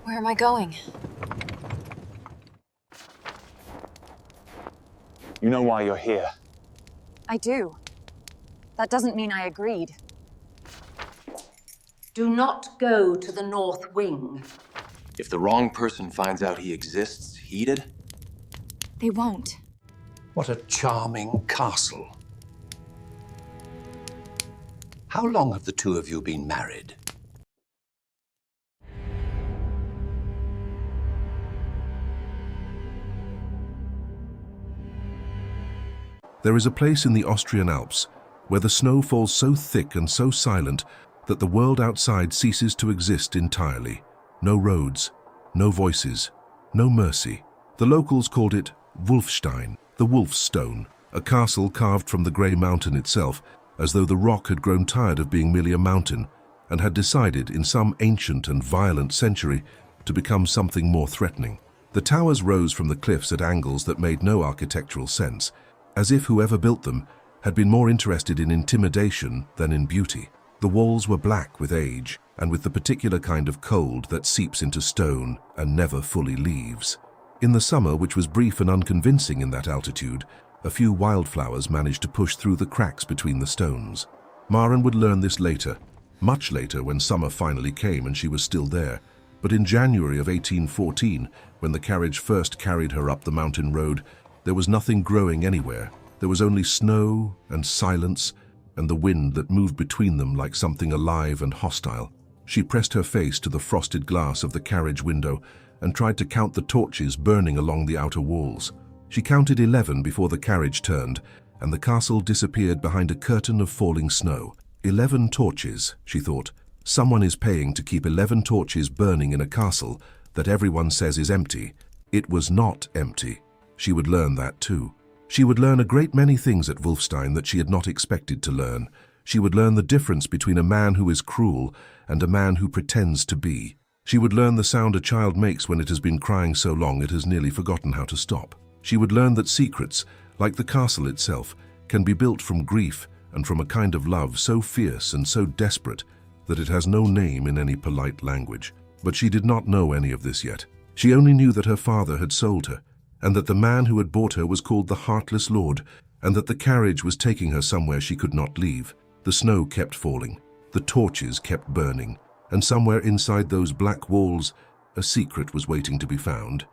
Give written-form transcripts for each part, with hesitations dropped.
Where am I going? You know why you're here. I do. That doesn't mean I agreed. Do not go to the North Wing. If the wrong person finds out he exists, heeded? They won't. What a charming castle. How long have the two of you been married? There is a place in the Austrian Alps where the snow falls so thick and so silent that the world outside ceases to exist entirely. No roads, no voices, no mercy. The locals called it Wulffstein, the Wolfstone, a castle carved from the grey mountain itself, as though the rock had grown tired of being merely a mountain and had decided in some ancient and violent century to become something more threatening. The towers rose from the cliffs at angles that made no architectural sense, as if whoever built them had been more interested in intimidation than in beauty. The walls were black with age and with the particular kind of cold that seeps into stone and never fully leaves. In the summer, which was brief and unconvincing in that altitude, a few wildflowers managed to push through the cracks between the stones. Maren would learn this later, much later when summer finally came and she was still there. But in January of 1814, when the carriage first carried her up the mountain road, there was nothing growing anywhere. There was only snow and silence and the wind that moved between them like something alive and hostile. She pressed her face to the frosted glass of the carriage window and tried to count the torches burning along the outer walls. She counted 11 before the carriage turned, and the castle disappeared behind a curtain of falling snow. 11 torches, she thought. Someone is paying to keep 11 torches burning in a castle that everyone says is empty. It was not empty. She would learn that too. She would learn a great many things at Wulffstein that she had not expected to learn. She would learn the difference between a man who is cruel and a man who pretends to be. She would learn the sound a child makes when it has been crying so long it has nearly forgotten how to stop. She would learn that secrets, like the castle itself, can be built from grief and from a kind of love so fierce and so desperate that it has no name in any polite language. But she did not know any of this yet. She only knew that her father had sold her, and that the man who had bought her was called the Heartless Lord, and that the carriage was taking her somewhere she could not leave. The snow kept falling, the torches kept burning, and somewhere inside those black walls, a secret was waiting to be found.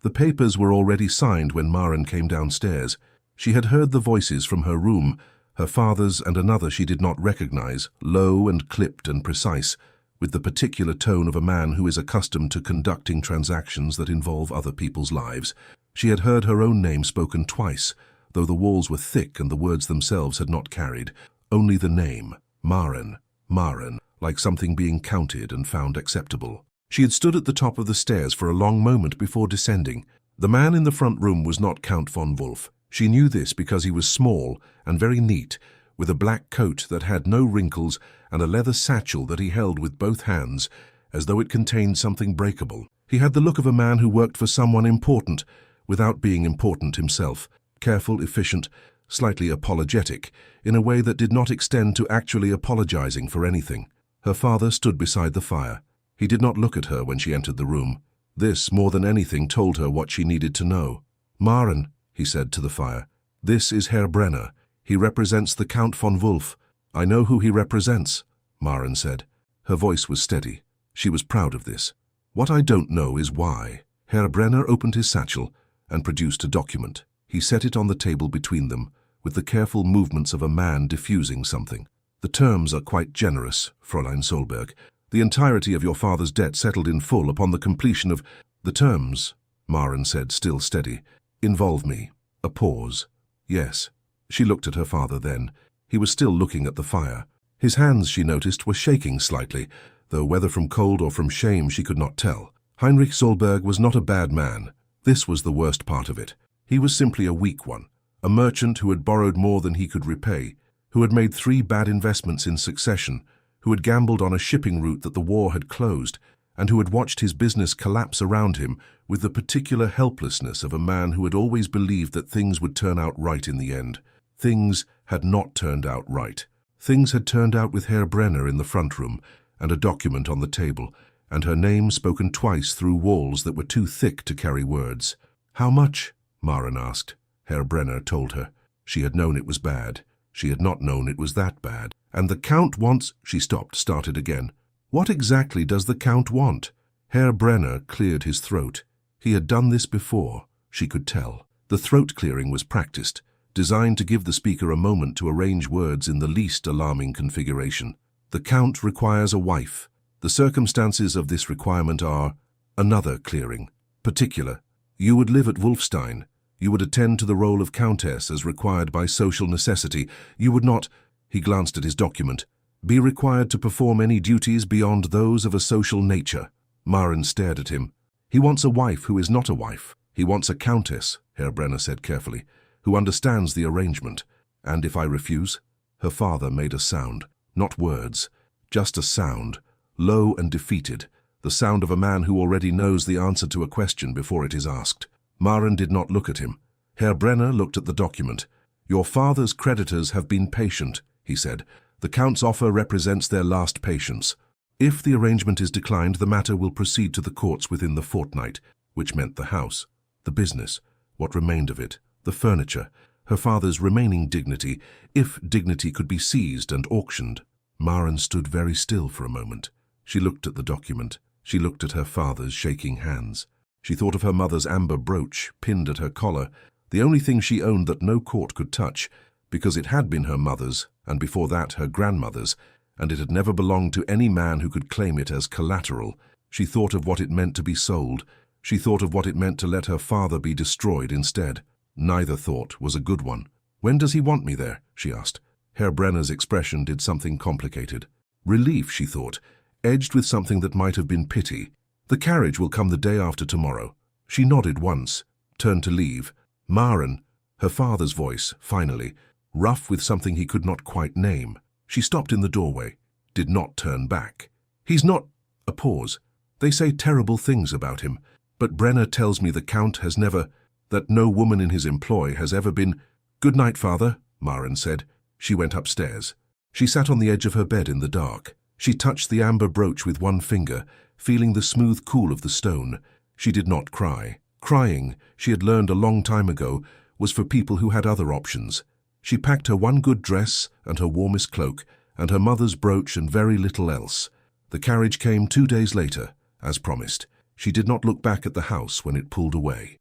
The papers were already signed when Maren came downstairs. She had heard the voices from her room, her father's and another she did not recognize, low and clipped and precise, with the particular tone of a man who is accustomed to conducting transactions that involve other people's lives. She had heard her own name spoken twice, though the walls were thick and the words themselves had not carried. Only the name, Maren, Maren, like something being counted and found acceptable. She had stood at the top of the stairs for a long moment before descending. The man in the front room was not Count von Wulff. She knew this because he was small and very neat, with a black coat that had no wrinkles and a leather satchel that he held with both hands, as though it contained something breakable. He had the look of a man who worked for someone important, without being important himself, careful, efficient, slightly apologetic, in a way that did not extend to actually apologizing for anything. Her father stood beside the fire. He did not look at her when she entered the room. This, more than anything, told her what she needed to know. "Maren," he said to the fire, "this is Herr Brenner. He represents the Count von Wulff." "I know who he represents," Maren said. Her voice was steady. She was proud of this. "What I don't know is why." Herr Brenner opened his satchel and produced a document. He set it on the table between them, with the careful movements of a man diffusing something. "The terms are quite generous, Fräulein Solberg. The entirety of your father's debt settled in full upon the completion of—" "The terms," Maren said, still steady, "involve me." A pause. "Yes." She looked at her father then. He was still looking at the fire. His hands, she noticed, were shaking slightly, though whether from cold or from shame she could not tell. Heinrich Solberg was not a bad man. This was the worst part of it. He was simply a weak one, a merchant who had borrowed more than he could repay, who had made 3 bad investments in succession, who had gambled on a shipping route that the war had closed, and who had watched his business collapse around him with the particular helplessness of a man who had always believed that things would turn out right in the end. Things had not turned out right. Things had turned out with Herr Brenner in the front room, and a document on the table, and her name spoken twice through walls that were too thick to carry words. "How much?" Maren asked. Herr Brenner told her. She had known it was bad. She had not known it was that bad. "And the Count wants—" She stopped, started again. "What exactly does the Count want?" Herr Brenner cleared his throat. He had done this before, she could tell. The throat clearing was practiced, designed to give the speaker a moment to arrange words in the least alarming configuration. "The Count requires a wife. The circumstances of this requirement are—" Another clearing. Particular. "You would live at Wulffstein. You would attend to the role of countess as required by social necessity. You would not—" he glanced at his document— "be required to perform any duties beyond those of a social nature." Maren stared at him. "He wants a wife who is not a wife. He wants a countess," Herr Brenner said carefully, "who understands the arrangement. And if I refuse?" Her father made a sound. Not words, just a sound, low and defeated, the sound of a man who already knows the answer to a question before it is asked. Maren did not look at him. Herr Brenner looked at the document. "Your father's creditors have been patient," he said. "The Count's offer represents their last patience. If the arrangement is declined, the matter will proceed to the courts within the fortnight," which meant the house, the business, what remained of it, the furniture, her father's remaining dignity, if dignity could be seized and auctioned. Maren stood very still for a moment. She looked at the document. She looked at her father's shaking hands. She thought of her mother's amber brooch pinned at her collar, the only thing she owned that no court could touch, because it had been her mother's, and before that her grandmother's, and it had never belonged to any man who could claim it as collateral. She thought of what it meant to be sold. She thought of what it meant to let her father be destroyed instead. Neither thought was a good one. "When does he want me there?" she asked. Herr Brenner's expression did something complicated. Relief, she thought, edged with something that might have been pity. "The carriage will come the day after tomorrow." She nodded once, turned to leave. "Maren," her father's voice, finally, rough with something he could not quite name. She stopped in the doorway, did not turn back. "He's not—" A pause. "They say terrible things about him, but Brenner tells me the Count has never— that no woman in his employ has ever been—" "Good night, father," Maren said. She went upstairs. She sat on the edge of her bed in the dark. She touched the amber brooch with one finger, feeling the smooth cool of the stone. She did not cry. Crying, she had learned a long time ago, was for people who had other options. She packed her one good dress and her warmest cloak, and her mother's brooch and very little else. The carriage came 2 days later, as promised. She did not look back at the house when it pulled away.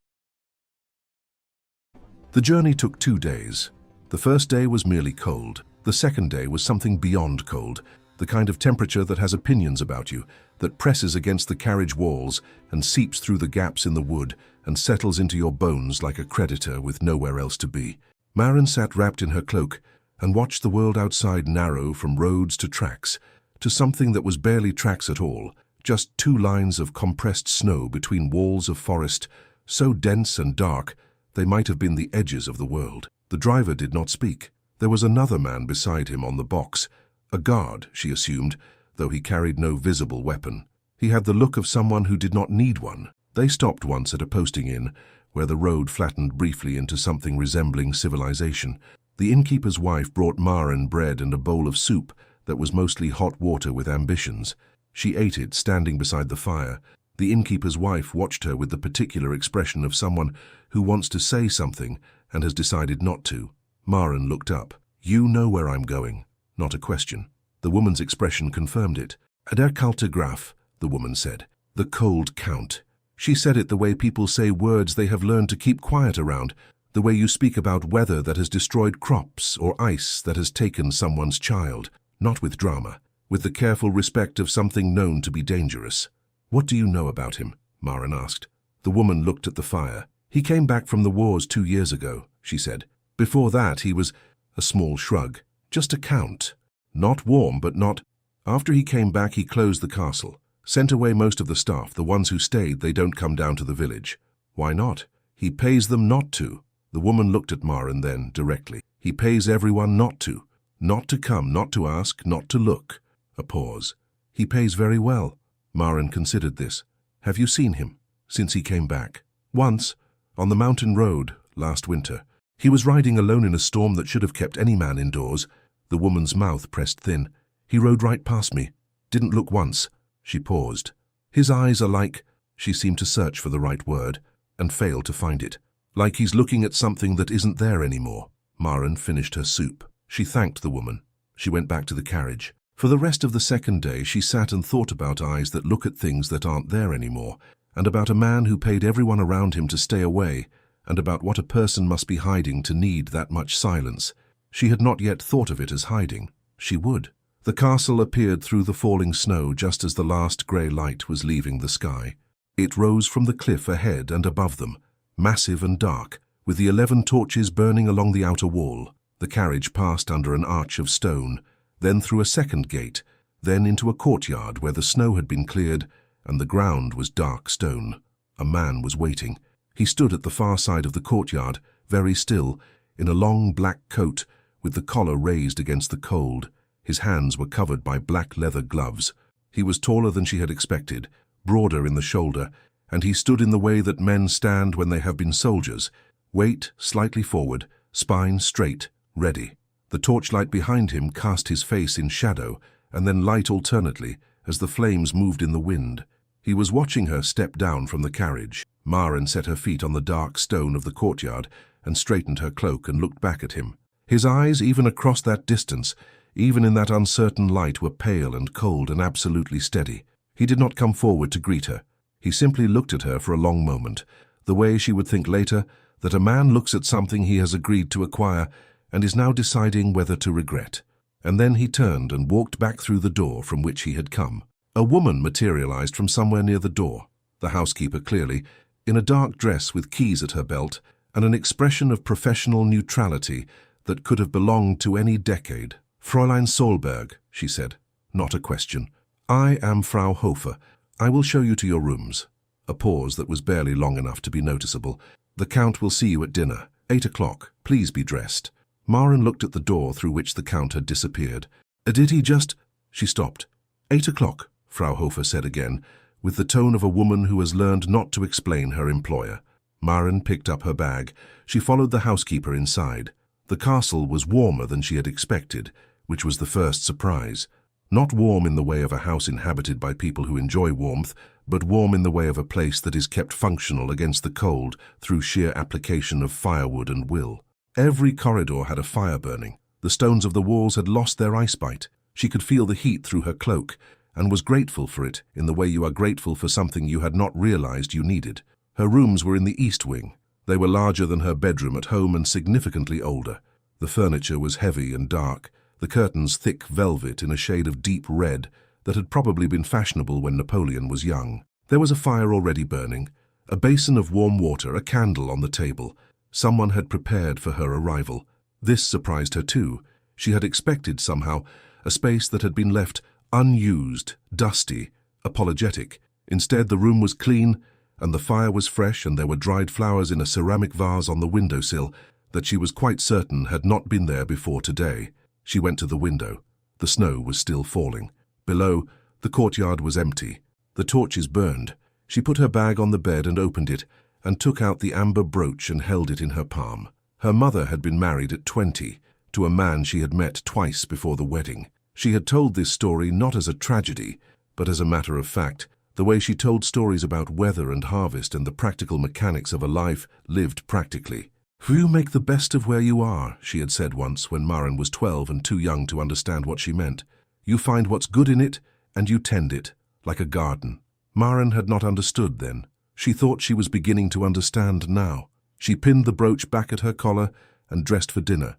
The journey took 2 days. The first day was merely cold. The second day was something beyond cold, the kind of temperature that has opinions about you, that presses against the carriage walls and seeps through the gaps in the wood and settles into your bones like a creditor with nowhere else to be. Maren sat wrapped in her cloak and watched the world outside narrow from roads to tracks, to something that was barely tracks at all, just 2 lines of compressed snow between walls of forest, so dense and dark they might have been the edges of the world. The driver did not speak. There was another man beside him on the box, a guard, she assumed, though he carried no visible weapon. He had the look of someone who did not need one. They stopped once at a posting inn, where the road flattened briefly into something resembling civilization. The innkeeper's wife brought Maren bread and a bowl of soup that was mostly hot water with ambitions. She ate it, standing beside the fire. The innkeeper's wife watched her with the particular expression of someone who wants to say something and has decided not to. Maren looked up. "You know where I'm going." Not a question. The woman's expression confirmed it. "Der kalte Graf," the woman said. "The cold Count." She said it the way people say words they have learned to keep quiet around, the way you speak about weather that has destroyed crops or ice that has taken someone's child. Not with drama, with the careful respect of something known to be dangerous. "What do you know about him?" Maren asked. The woman looked at the fire. "He came back from the wars 2 years ago," she said. "Before that he was—" a small shrug. "Just a count. Not warm, but not—" "After he came back, he closed the castle. Sent away most of the staff. The ones who stayed, they don't come down to the village." "Why not?" "He pays them not to." The woman looked at Maren then, directly. "He pays everyone not to. Not to come, not to ask, not to look." A pause. "He pays very well." Maren considered this. Have you seen him since he came back? Once, on the mountain road, last winter. He was riding alone in a storm that should have kept any man indoors. The woman's mouth pressed thin. He rode right past me. Didn't look once. She paused. His eyes are like... She seemed to search for the right word, and failed to find it. Like he's looking at something that isn't there anymore. Maren finished her soup. She thanked the woman. She went back to the carriage. For the rest of the second day, she sat and thought about eyes that look at things that aren't there anymore, and about a man who paid everyone around him to stay away, and about what a person must be hiding to need that much silence. She had not yet thought of it as hiding. She would. The castle appeared through the falling snow just as the last grey light was leaving the sky. It rose from the cliff ahead and above them, massive and dark, with the 11 torches burning along the outer wall. The carriage passed under an arch of stone, then through a second gate, then into a courtyard where the snow had been cleared and the ground was dark stone. A man was waiting. He stood at the far side of the courtyard, very still, in a long black coat, with the collar raised against the cold. His hands were covered by black leather gloves. He was taller than she had expected, broader in the shoulder, and he stood in the way that men stand when they have been soldiers, weight slightly forward, spine straight, ready. The torchlight behind him cast his face in shadow, and then light alternately, as the flames moved in the wind. He was watching her step down from the carriage. Maren set her feet on the dark stone of the courtyard and straightened her cloak and looked back at him. His eyes, even across that distance, even in that uncertain light, were pale and cold and absolutely steady. He did not come forward to greet her. He simply looked at her for a long moment, the way she would think later that a man looks at something he has agreed to acquire and is now deciding whether to regret. And then he turned and walked back through the door from which he had come. A woman materialized from somewhere near the door, the housekeeper clearly, in a dark dress with keys at her belt and an expression of professional neutrality that could have belonged to any decade. Fräulein Solberg, she said, not a question. I am Frau Hofer. I will show you to your rooms. A pause that was barely long enough to be noticeable. The Count will see you at dinner. 8 o'clock. Please be dressed. Maren looked at the door through which the Count had disappeared. Did he just... She stopped. 8 o'clock, Frau Hofer said again, with the tone of a woman who has learned not to explain her employer. Maren picked up her bag. She followed the housekeeper inside. The castle was warmer than she had expected, which was the first surprise. Not warm in the way of a house inhabited by people who enjoy warmth, but warm in the way of a place that is kept functional against the cold through sheer application of firewood and will. Every corridor had a fire burning. The stones of the walls had lost their ice bite. She could feel the heat through her cloak, and was grateful for it in the way you are grateful for something you had not realized you needed. Her rooms were in the east wing. They were larger than her bedroom at home and significantly older. The furniture was heavy and dark, the curtains thick velvet in a shade of deep red that had probably been fashionable when Napoleon was young. There was a fire already burning, a basin of warm water, a candle on the table. Someone had prepared for her arrival. This surprised her too. She had expected somehow a space that had been left unused, dusty, apologetic. Instead, the room was clean, and the fire was fresh, and there were dried flowers in a ceramic vase on the windowsill that she was quite certain had not been there before today. She went to the window. The snow was still falling. Below, the courtyard was empty. The torches burned. She put her bag on the bed and opened it, and took out the amber brooch and held it in her palm. Her mother had been married at 20, to a man she had met twice before the wedding. She had told this story not as a tragedy, but as a matter of fact, the way she told stories about weather and harvest and the practical mechanics of a life lived practically. "You make the best of where you are," she had said once when Maren was 12 and too young to understand what she meant. "You find what's good in it, and you tend it, like a garden." Maren had not understood then. She thought she was beginning to understand now. She pinned the brooch back at her collar and dressed for dinner.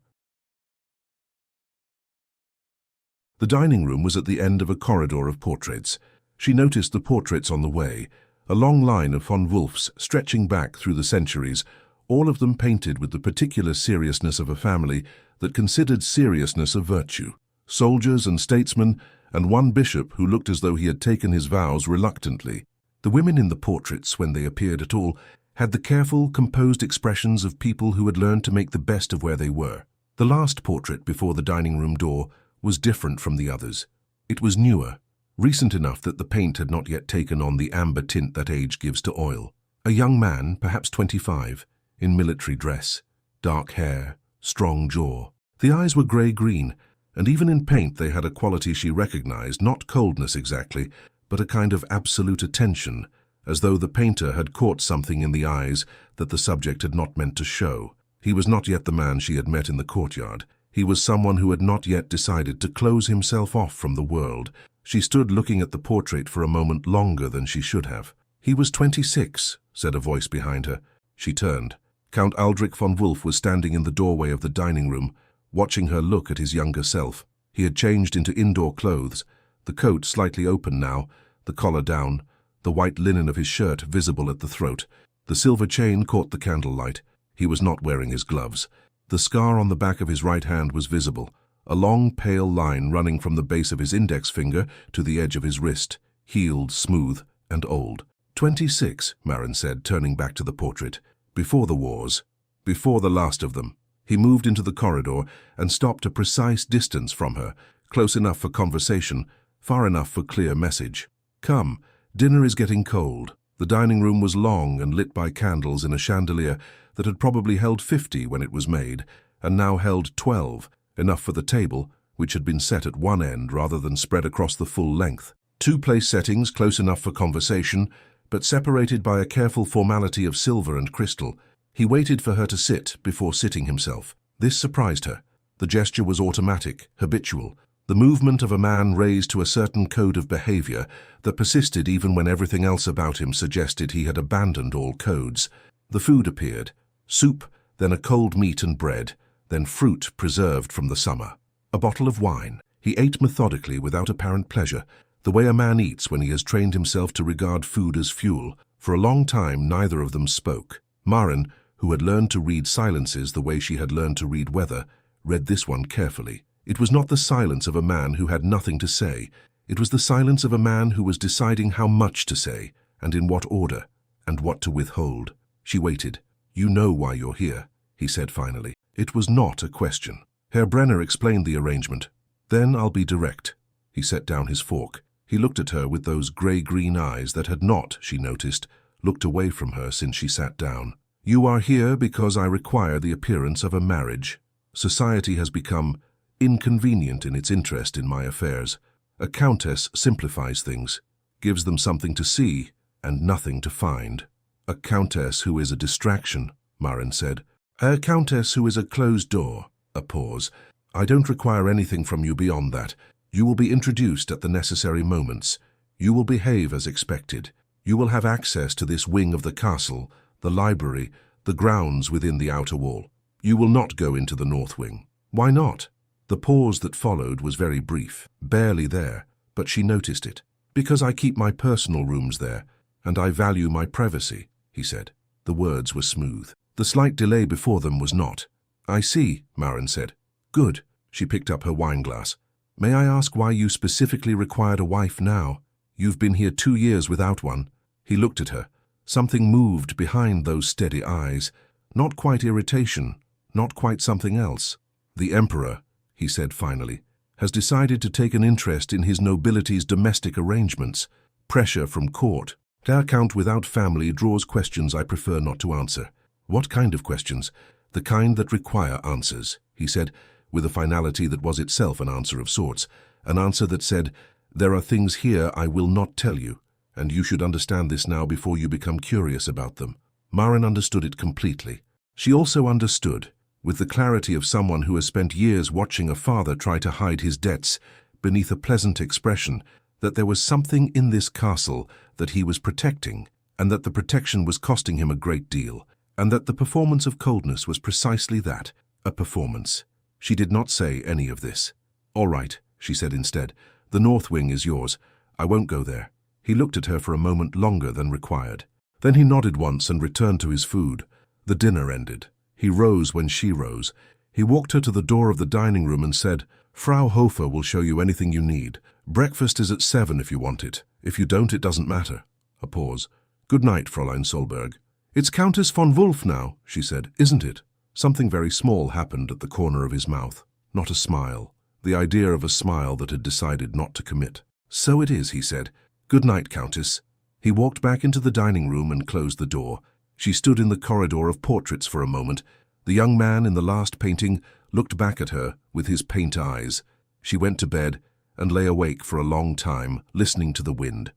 The dining room was at the end of a corridor of portraits. She noticed the portraits on the way, a long line of von Wulffs stretching back through the centuries, all of them painted with the particular seriousness of a family that considered seriousness a virtue. Soldiers and statesmen, and one bishop who looked as though he had taken his vows reluctantly. The women in the portraits, when they appeared at all, had the careful, composed expressions of people who had learned to make the best of where they were. The last portrait before the dining room door was different from the others. It was newer, recent enough that the paint had not yet taken on the amber tint that age gives to oil. A young man, perhaps 25, in military dress, dark hair, strong jaw. The eyes were grey-green, and even in paint they had a quality she recognized, not coldness exactly, but a kind of absolute attention, as though the painter had caught something in the eyes that the subject had not meant to show. He was not yet the man she had met in the courtyard. He was someone who had not yet decided to close himself off from the world. She stood looking at the portrait for a moment longer than she should have. "He was 26, said a voice behind her. She turned. Count Aldrich von Wulff was standing in the doorway of the dining room, watching her look at his younger self. He had changed into indoor clothes, the coat slightly open now, the collar down, the white linen of his shirt visible at the throat. The silver chain caught the candlelight. He was not wearing his gloves. The scar on the back of his right hand was visible, a long pale line running from the base of his index finger to the edge of his wrist, healed, smooth, and old. 26, Maren said, turning back to the portrait. Before the wars. Before the last of them. He moved into the corridor and stopped a precise distance from her, close enough for conversation, far enough for clear message. "Come, dinner is getting cold." The dining room was long and lit by candles in a chandelier that had probably held 50 when it was made, and now held 12, enough for the table, which had been set at one end rather than spread across the full length. Two place settings close enough for conversation, but separated by a careful formality of silver and crystal. He waited for her to sit before sitting himself. This surprised her. The gesture was automatic, habitual, the movement of a man raised to a certain code of behavior that persisted even when everything else about him suggested he had abandoned all codes. The food appeared. Soup, then a cold meat and bread, then fruit preserved from the summer. A bottle of wine. He ate methodically without apparent pleasure, the way a man eats when he has trained himself to regard food as fuel. For a long time neither of them spoke. Maren, who had learned to read silences the way she had learned to read weather, read this one carefully. It was not the silence of a man who had nothing to say. It was the silence of a man who was deciding how much to say, and in what order, and what to withhold. She waited. "You know why you're here," he said finally. It was not a question. Herr Brenner explained the arrangement. "Then I'll be direct." He set down his fork. He looked at her with those grey-green eyes that had not, she noticed, looked away from her since she sat down. "You are here because I require the appearance of a marriage. Society has become inconvenient in its interest in my affairs. A countess simplifies things, gives them something to see and nothing to find. A countess who is a distraction," Maren said. "A countess who is a closed door." A pause. "I don't require anything from you beyond that. You will be introduced at the necessary moments. You will behave as expected. You will have access to this wing of the castle, the library, the grounds within the outer wall. You will not go into the north wing." "Why not?" The pause that followed was very brief, barely there, but she noticed it. "Because I keep my personal rooms there, and I value my privacy," he said. The words were smooth. The slight delay before them was not. "I see," Maren said. "Good." She picked up her wineglass. "May I ask why you specifically required a wife now? You've been here 2 years without one." He looked at her. Something moved behind those steady eyes. Not quite irritation, not quite something else. "The Emperor," he said finally, "has decided to take an interest in his nobility's domestic arrangements. Pressure from court. Der Count without family draws questions I prefer not to answer." "What kind of questions?" "The kind that require answers," he said, with a finality that was itself an answer of sorts, an answer that said, "There are things here I will not tell you, and you should understand this now before you become curious about them." Maren understood it completely. She also understood, with the clarity of someone who has spent years watching a father try to hide his debts beneath a pleasant expression, that there was something in this castle that he was protecting, and that the protection was costing him a great deal, and that the performance of coldness was precisely that, a performance. She did not say any of this. "All right," she said instead. "The north wing is yours. I won't go there." He looked at her for a moment longer than required. Then he nodded once and returned to his food. The dinner ended. He rose when she rose. He walked her to the door of the dining room and said, "Frau Hofer will show you anything you need. Breakfast is at 7 if you want it. If you don't, it doesn't matter." A pause. "Good night, Fräulein Solberg." "It's Countess von Wulff now," she said, "isn't it?" Something very small happened at the corner of his mouth. Not a smile. The idea of a smile that had decided not to commit. "So it is," he said. "Good night, Countess." He walked back into the dining room and closed the door. She stood in the corridor of portraits for a moment. The young man in the last painting looked back at her with his paint eyes. She went to bed and lay awake for a long time, listening to the wind.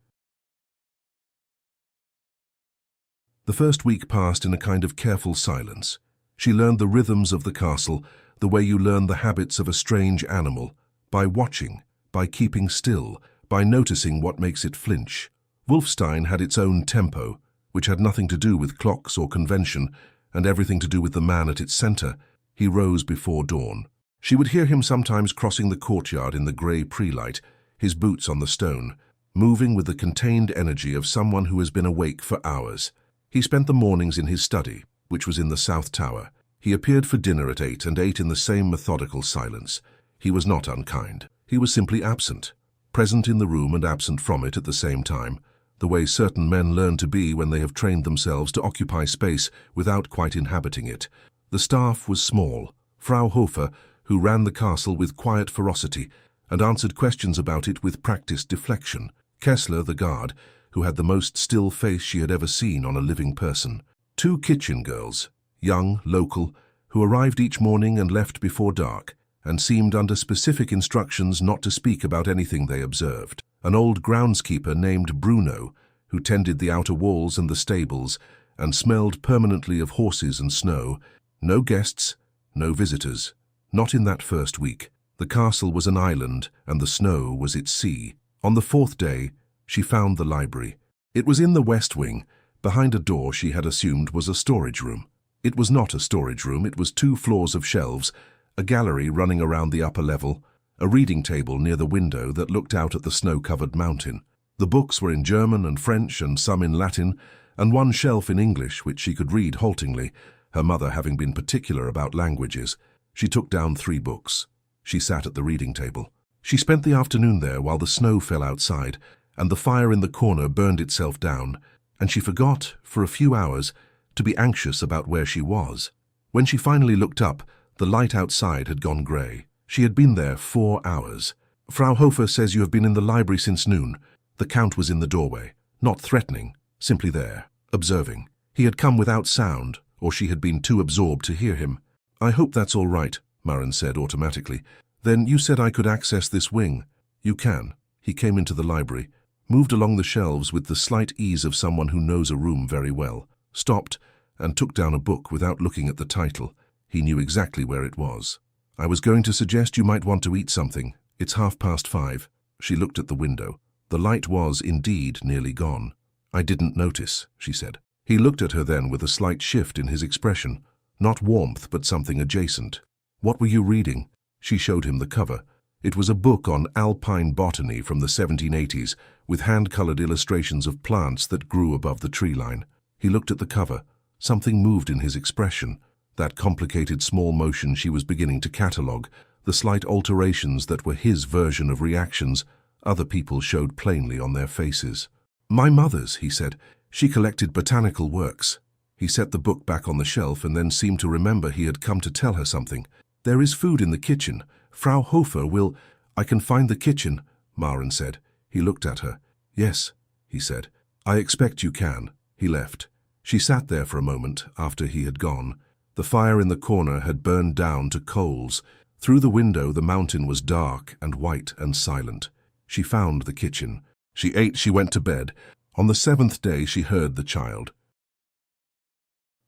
The first week passed in a kind of careful silence. She learned the rhythms of the castle, the way you learn the habits of a strange animal, by watching, by keeping still, by noticing what makes it flinch. Wulffstein had its own tempo, which had nothing to do with clocks or convention, and everything to do with the man at its center. He rose before dawn. She would hear him sometimes crossing the courtyard in the grey pre-light, his boots on the stone, moving with the contained energy of someone who has been awake for hours. He spent the mornings in his study, which was in the south tower. He appeared for dinner at 8 and ate in the same methodical silence. He was not unkind. He was simply absent, present in the room and absent from it at the same time, the way certain men learn to be when they have trained themselves to occupy space without quite inhabiting it. The staff was small. Frau Hofer, who ran the castle with quiet ferocity and answered questions about it with practiced deflection. Kessler, the guard, who had the most still face she had ever seen on a living person. 2 kitchen girls, young, local, who arrived each morning and left before dark, and seemed under specific instructions not to speak about anything they observed. An old groundskeeper named Bruno, who tended the outer walls and the stables, and smelled permanently of horses and snow. No guests, no visitors. Not in that first week. The castle was an island, and the snow was its sea. On the 4th day, she found the library. It was in the west wing, behind a door she had assumed was a storage room. It was not a storage room, it was 2 floors of shelves, a gallery running around the upper level, a reading table near the window that looked out at the snow-covered mountain. The books were in German and French and some in Latin, and one shelf in English which she could read haltingly, her mother having been particular about languages. She took down 3 books. She sat at the reading table. She spent the afternoon there while the snow fell outside, and the fire in the corner burned itself down, and she forgot, for a few hours, to be anxious about where she was. When she finally looked up, the light outside had gone grey. She had been there 4 hours. "Frau Hofer says you have been in the library since noon." The Count was in the doorway, not threatening, simply there, observing. He had come without sound, or she had been too absorbed to hear him. "I hope that's all right," Maren said automatically. "Then you said I could access this wing." "You can." He came into the library, moved along the shelves with the slight ease of someone who knows a room very well, stopped, and took down a book without looking at the title. He knew exactly where it was. "I was going to suggest you might want to eat something. It's 5:30. She looked at the window. The light was, indeed, nearly gone. "I didn't notice," she said. He looked at her then with a slight shift in his expression. Not warmth, but something adjacent. "What were you reading?" She showed him the cover. It was a book on alpine botany from the 1780s, with hand-colored illustrations of plants that grew above the tree line. He looked at the cover. Something moved in his expression. That complicated small motion she was beginning to catalogue, the slight alterations that were his version of reactions, other people showed plainly on their faces. "My mother's," he said. "She collected botanical works." He set the book back on the shelf and then seemed to remember he had come to tell her something. "There is food in the kitchen. Frau Hofer will—" "I can find the kitchen," Maren said. He looked at her. "Yes," he said. "I expect you can." He left. She sat there for a moment after he had gone. The fire in the corner had burned down to coals. Through the window the mountain was dark and white and silent. She found the kitchen. She ate, she went to bed. On the 7th day she heard the child.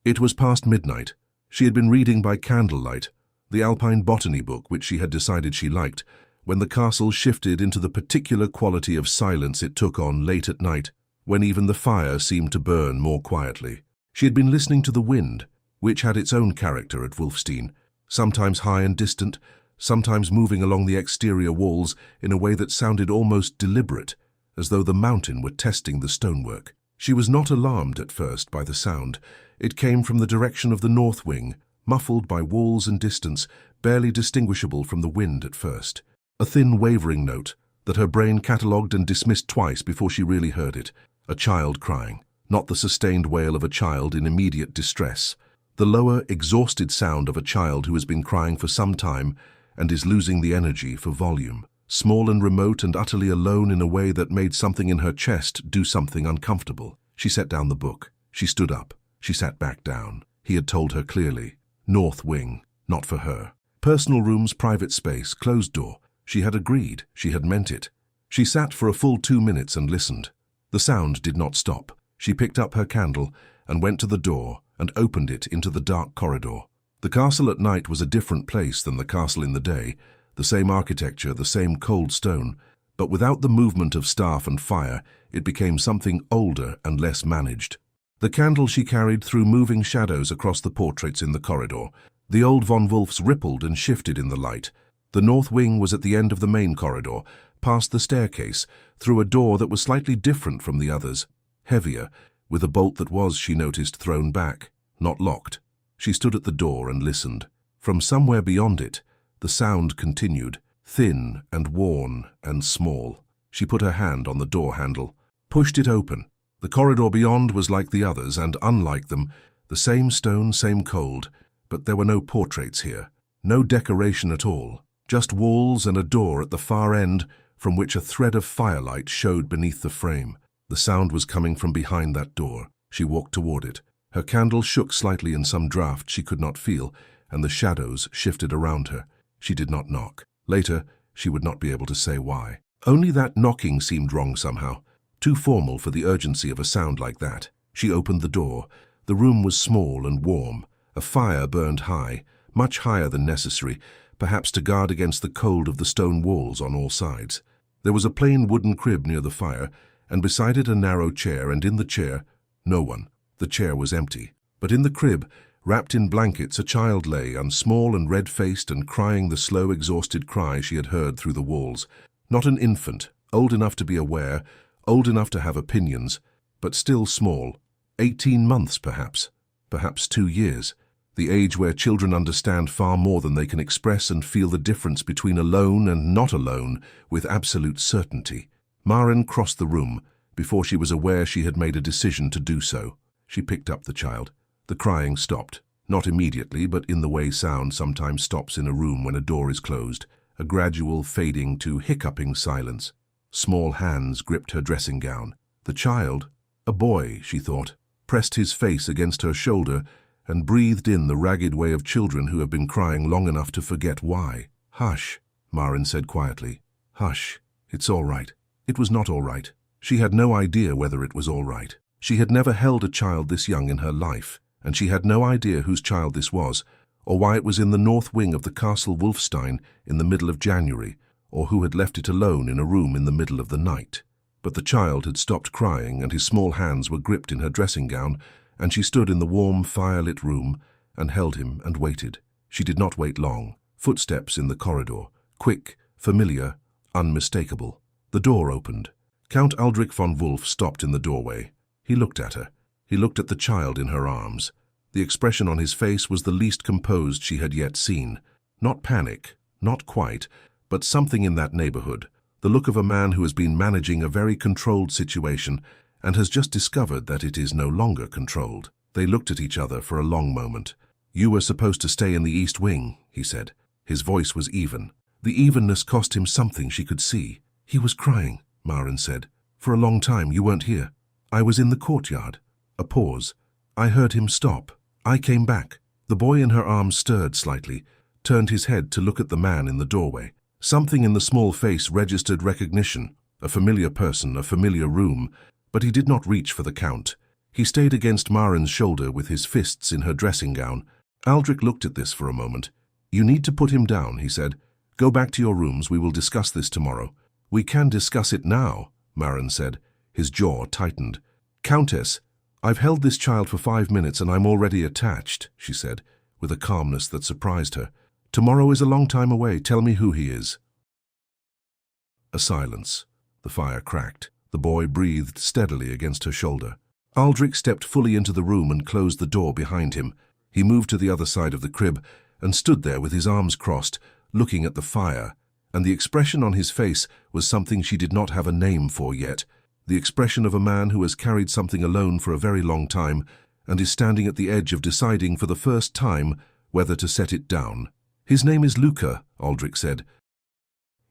It was past midnight. She had been reading by candlelight, the alpine botany book which she had decided she liked, when the castle shifted into the particular quality of silence it took on late at night, when even the fire seemed to burn more quietly. She had been listening to the wind, which had its own character at Wulffstein, sometimes high and distant, sometimes moving along the exterior walls in a way that sounded almost deliberate, as though the mountain were testing the stonework. She was not alarmed at first by the sound. It came from the direction of the north wing, muffled by walls and distance, barely distinguishable from the wind at first. A thin wavering note that her brain catalogued and dismissed twice before she really heard it. A child crying, not the sustained wail of a child in immediate distress. The lower, exhausted sound of a child who has been crying for some time and is losing the energy for volume. small and remote and utterly alone in a way that made something in her chest do something uncomfortable. She set down the book. She stood up. She sat back down. He had told her clearly. North wing, not for her. Personal rooms, private space, closed door. She had agreed. She had meant it. She sat for a full 2 minutes and listened. The sound did not stop. She picked up her candle and went to the door and opened it into the dark corridor. The castle at night was a different place than the castle in the day, the same architecture, the same cold stone, but without the movement of staff and fire, it became something older and less managed. The candle she carried threw moving shadows across the portraits in the corridor. The old von Wulffs rippled and shifted in the light. The north wing was at the end of the main corridor, past the staircase, through a door that was slightly different from the others, heavier, with a bolt that was, she noticed, thrown back, not locked. She stood at the door and listened. From somewhere beyond it, the sound continued, thin and worn and small. She put her hand on the door handle, pushed it open. The corridor beyond was like the others, and unlike them, the same stone, same cold, but there were no portraits here, no decoration at all, just walls and a door at the far end from which a thread of firelight showed beneath the frame. The sound was coming from behind that door. She walked toward it. Her candle shook slightly in some draught she could not feel, and the shadows shifted around her. She did not knock. Later, she would not be able to say why. Only that knocking seemed wrong somehow, too formal for the urgency of a sound like that. She opened the door. The room was small and warm. A fire burned high, much higher than necessary, perhaps to guard against the cold of the stone walls on all sides. There was a plain wooden crib near the fire, and beside it a narrow chair, and in the chair, no one. The chair was empty. But in the crib, wrapped in blankets, a child lay, small and red-faced and crying the slow, exhausted cry she had heard through the walls. Not an infant, old enough to be aware, old enough to have opinions, but still small. 18 months, perhaps 2 years. The age where children understand far more than they can express and feel the difference between alone and not alone with absolute certainty. Maren crossed the room before she was aware she had made a decision to do so. She picked up the child. The crying stopped, not immediately, but in the way sound sometimes stops in a room when a door is closed, a gradual fading to hiccuping silence. Small hands gripped her dressing gown. The child, a boy, she thought, pressed his face against her shoulder and breathed in the ragged way of children who have been crying long enough to forget why. "Hush," Maren said quietly. "Hush. It's all right." It was not all right. She had no idea whether it was all right. She had never held a child this young in her life, and she had no idea whose child this was, or why it was in the north wing of the castle Wolfstein in the middle of January, or who had left it alone in a room in the middle of the night. But the child had stopped crying, and his small hands were gripped in her dressing gown, and she stood in the warm, fire-lit room and held him and waited. She did not wait long. Footsteps in the corridor, quick, familiar, unmistakable. The door opened. Count Aldrich von Wulff stopped in the doorway. He looked at her. He looked at the child in her arms. The expression on his face was the least composed she had yet seen. Not panic, not quite, but something in that neighborhood. The look of a man who has been managing a very controlled situation and has just discovered that it is no longer controlled. They looked at each other for a long moment. "You were supposed to stay in the East Wing," he said. His voice was even. The evenness cost him something she could see. "He was crying," Maren said. "For a long time you weren't here. I was in the courtyard." A pause. "I heard him stop. I came back." The boy in her arms stirred slightly, turned his head to look at the man in the doorway. Something in the small face registered recognition. A familiar person, a familiar room, but he did not reach for the Count. He stayed against Maren's shoulder with his fists in her dressing gown. Aldrich looked at this for a moment. "You need to put him down," he said. "Go back to your rooms. We will discuss this tomorrow." "We can discuss it now," Maren said. His jaw tightened. "Countess, I've held this child for 5 minutes and I'm already attached," she said, with a calmness that surprised her. "Tomorrow is a long time away. Tell me who he is." A silence. The fire cracked. The boy breathed steadily against her shoulder. Aldrich stepped fully into the room and closed the door behind him. He moved to the other side of the crib and stood there with his arms crossed, looking at the fire, and the expression on his face was something she did not have a name for yet, the expression of a man who has carried something alone for a very long time and is standing at the edge of deciding for the first time whether to set it down. "His name is Luca," Aldrich said.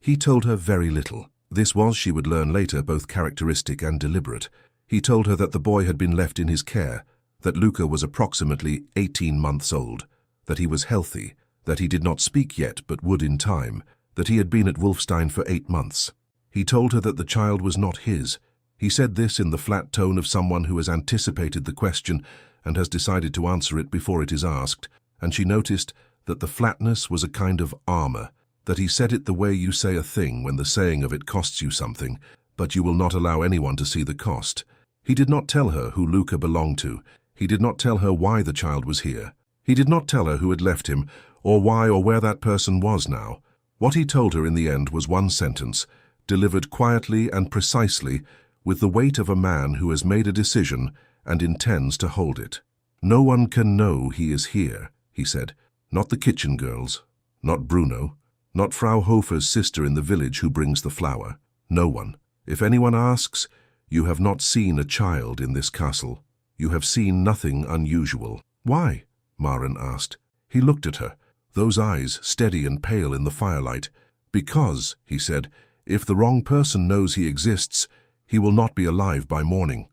He told her very little. This was, she would learn later, both characteristic and deliberate. He told her that the boy had been left in his care, that Luca was approximately 18 months old, that he was healthy, that he did not speak yet but would in time, that he had been at Wulffstein for 8 months. He told her that the child was not his. He said this in the flat tone of someone who has anticipated the question and has decided to answer it before it is asked, and she noticed that the flatness was a kind of armor, that he said it the way you say a thing when the saying of it costs you something, but you will not allow anyone to see the cost. He did not tell her who Luca belonged to. He did not tell her why the child was here. He did not tell her who had left him, or why or where that person was now. What he told her in the end was one sentence, delivered quietly and precisely, with the weight of a man who has made a decision and intends to hold it. "No one can know he is here," he said. "Not the kitchen girls, not Bruno, not Frau Hofer's sister in the village who brings the flour. No one. If anyone asks, you have not seen a child in this castle. You have seen nothing unusual." "Why?" Maren asked. He looked at her, those eyes steady and pale in the firelight. "Because," he said, "if the wrong person knows he exists, he will not be alive by morning."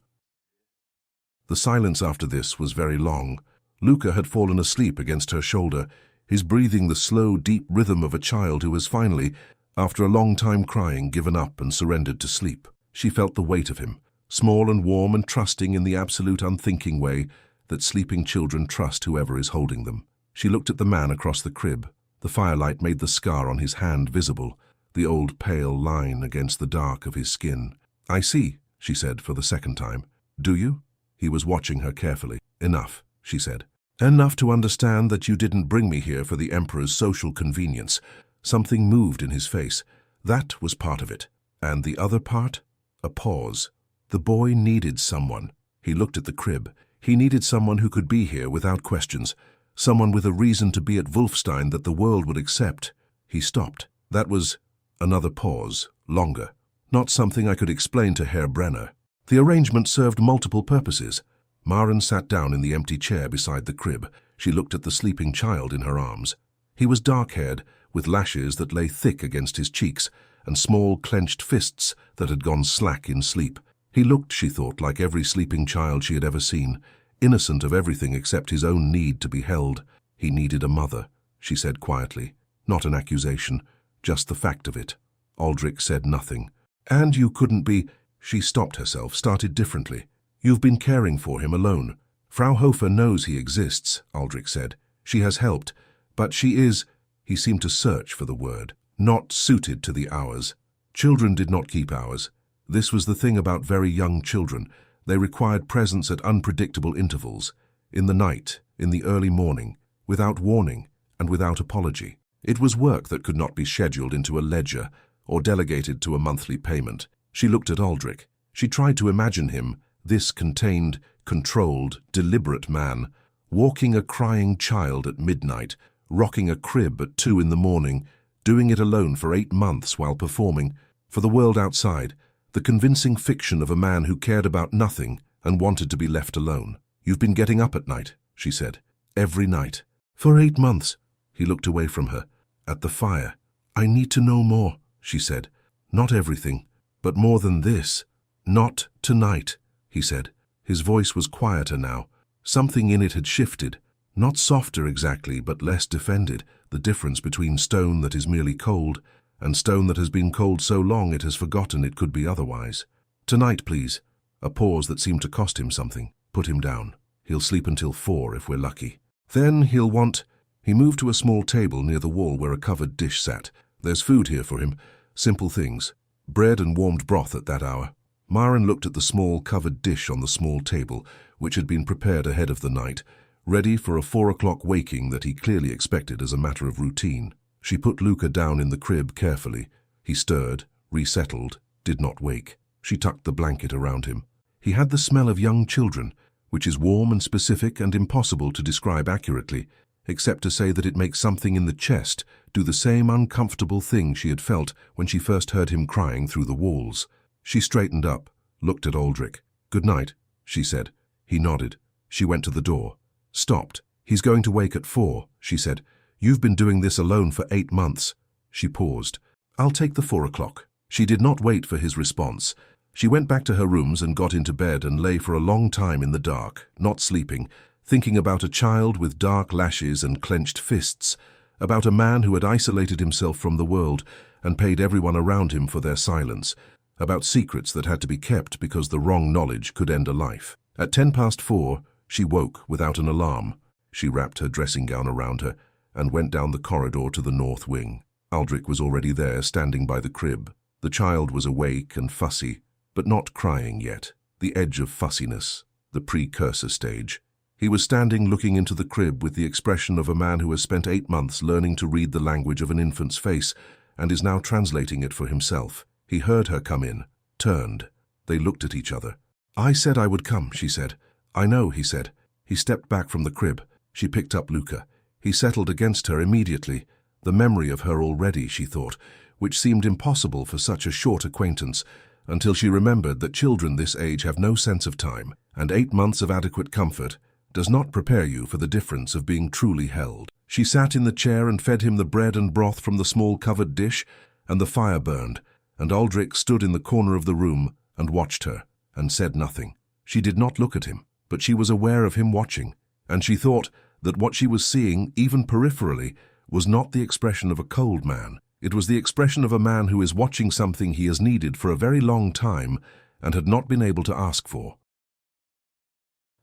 The silence after this was very long. Luca had fallen asleep against her shoulder, his breathing the slow, deep rhythm of a child who has finally, after a long time crying, given up and surrendered to sleep. She felt the weight of him, small and warm and trusting in the absolute unthinking way that sleeping children trust whoever is holding them. She looked at the man across the crib. The firelight made the scar on his hand visible, the old pale line against the dark of his skin. "I see," she said for the second time. "Do you?" He was watching her carefully. "Enough," she said. "Enough to understand that you didn't bring me here for the Emperor's social convenience." Something moved in his face. That was part of it. And the other part? A pause. The boy needed someone. He looked at the crib. He needed someone who could be here without questions. Someone with a reason to be at Wulffstein that the world would accept. He stopped. That was another pause, longer. Not something I could explain to Herr Brenner. The arrangement served multiple purposes. Maren sat down in the empty chair beside the crib. She looked at the sleeping child in her arms. He was dark-haired, with lashes that lay thick against his cheeks, and small clenched fists that had gone slack in sleep. He looked, she thought, like every sleeping child she had ever seen, innocent of everything except his own need to be held. He needed a mother, she said quietly. Not an accusation, just the fact of it. Aldrich said nothing. "And you couldn't be—" She stopped herself, started differently. "You've been caring for him alone. Frau Hofer knows he exists," Aldrich said. "She has helped, but she is—" He seemed to search for the word. "Not suited to the hours. Children did not keep hours. This was the thing about very young children. They required presence at unpredictable intervals, in the night, in the early morning, without warning and without apology. It was work that could not be scheduled into a ledger or delegated to a monthly payment." She looked at Aldrich. She tried to imagine him, this contained, controlled, deliberate man, walking a crying child at midnight, rocking a crib at 2 in the morning, doing it alone for 8 months while performing, for the world outside, the convincing fiction of a man who cared about nothing and wanted to be left alone. "You've been getting up at night," she said. "Every night." "For 8 months." He looked away from her, at the fire. "I need to know more," she said. "Not everything, but more than this." "Not tonight," he said. His voice was quieter now. Something in it had shifted. Not softer exactly, but less defended, the difference between stone that is merely cold and stone that has been cold so long it has forgotten it could be otherwise. "Tonight, please." A pause that seemed to cost him something. Put him down. "He'll sleep until 4 if we're lucky. Then he'll want—" He moved to a small table near the wall where a covered dish sat. "There's food here for him. Simple things. Bread and warmed broth at that hour." Maren looked at the small covered dish on the small table, which had been prepared ahead of the night, ready for a 4 o'clock waking that he clearly expected as a matter of routine. She put Luca down in the crib carefully. He stirred, resettled, did not wake. She tucked the blanket around him. He had the smell of young children, which is warm and specific and impossible to describe accurately, except to say that it makes something in the chest do the same uncomfortable thing she had felt when she first heard him crying through the walls. She straightened up, looked at Aldrich. "Good night," she said. He nodded. She went to the door. Stopped. "He's going to wake at 4, she said. "You've been doing this alone for 8 months. She paused. "I'll take the 4 o'clock." She did not wait for his response. She went back to her rooms and got into bed and lay for a long time in the dark, not sleeping, thinking about a child with dark lashes and clenched fists, about a man who had isolated himself from the world and paid everyone around him for their silence, about secrets that had to be kept because the wrong knowledge could end a life. At 4:10, she woke without an alarm. She wrapped her dressing gown around her and went down the corridor to the north wing. Aldrich was already there, standing by the crib. The child was awake and fussy, but not crying yet. The edge of fussiness, the precursor stage. He was standing looking into the crib with the expression of a man who has spent 8 months learning to read the language of an infant's face and is now translating it for himself. He heard her come in, turned. They looked at each other. "I said I would come," she said. "I know," he said. He stepped back from the crib. She picked up Luca. He settled against her immediately. The memory of her already, she thought, which seemed impossible for such a short acquaintance, until she remembered that children this age have no sense of time, and 8 months of adequate comfort does not prepare you for the difference of being truly held. She sat in the chair and fed him the bread and broth from the small covered dish, and the fire burned, and Aldrich stood in the corner of the room and watched her, and said nothing. She did not look at him, but she was aware of him watching, and she thought that what she was seeing, even peripherally, was not the expression of a cold man. It was the expression of a man who is watching something he has needed for a very long time and had not been able to ask for.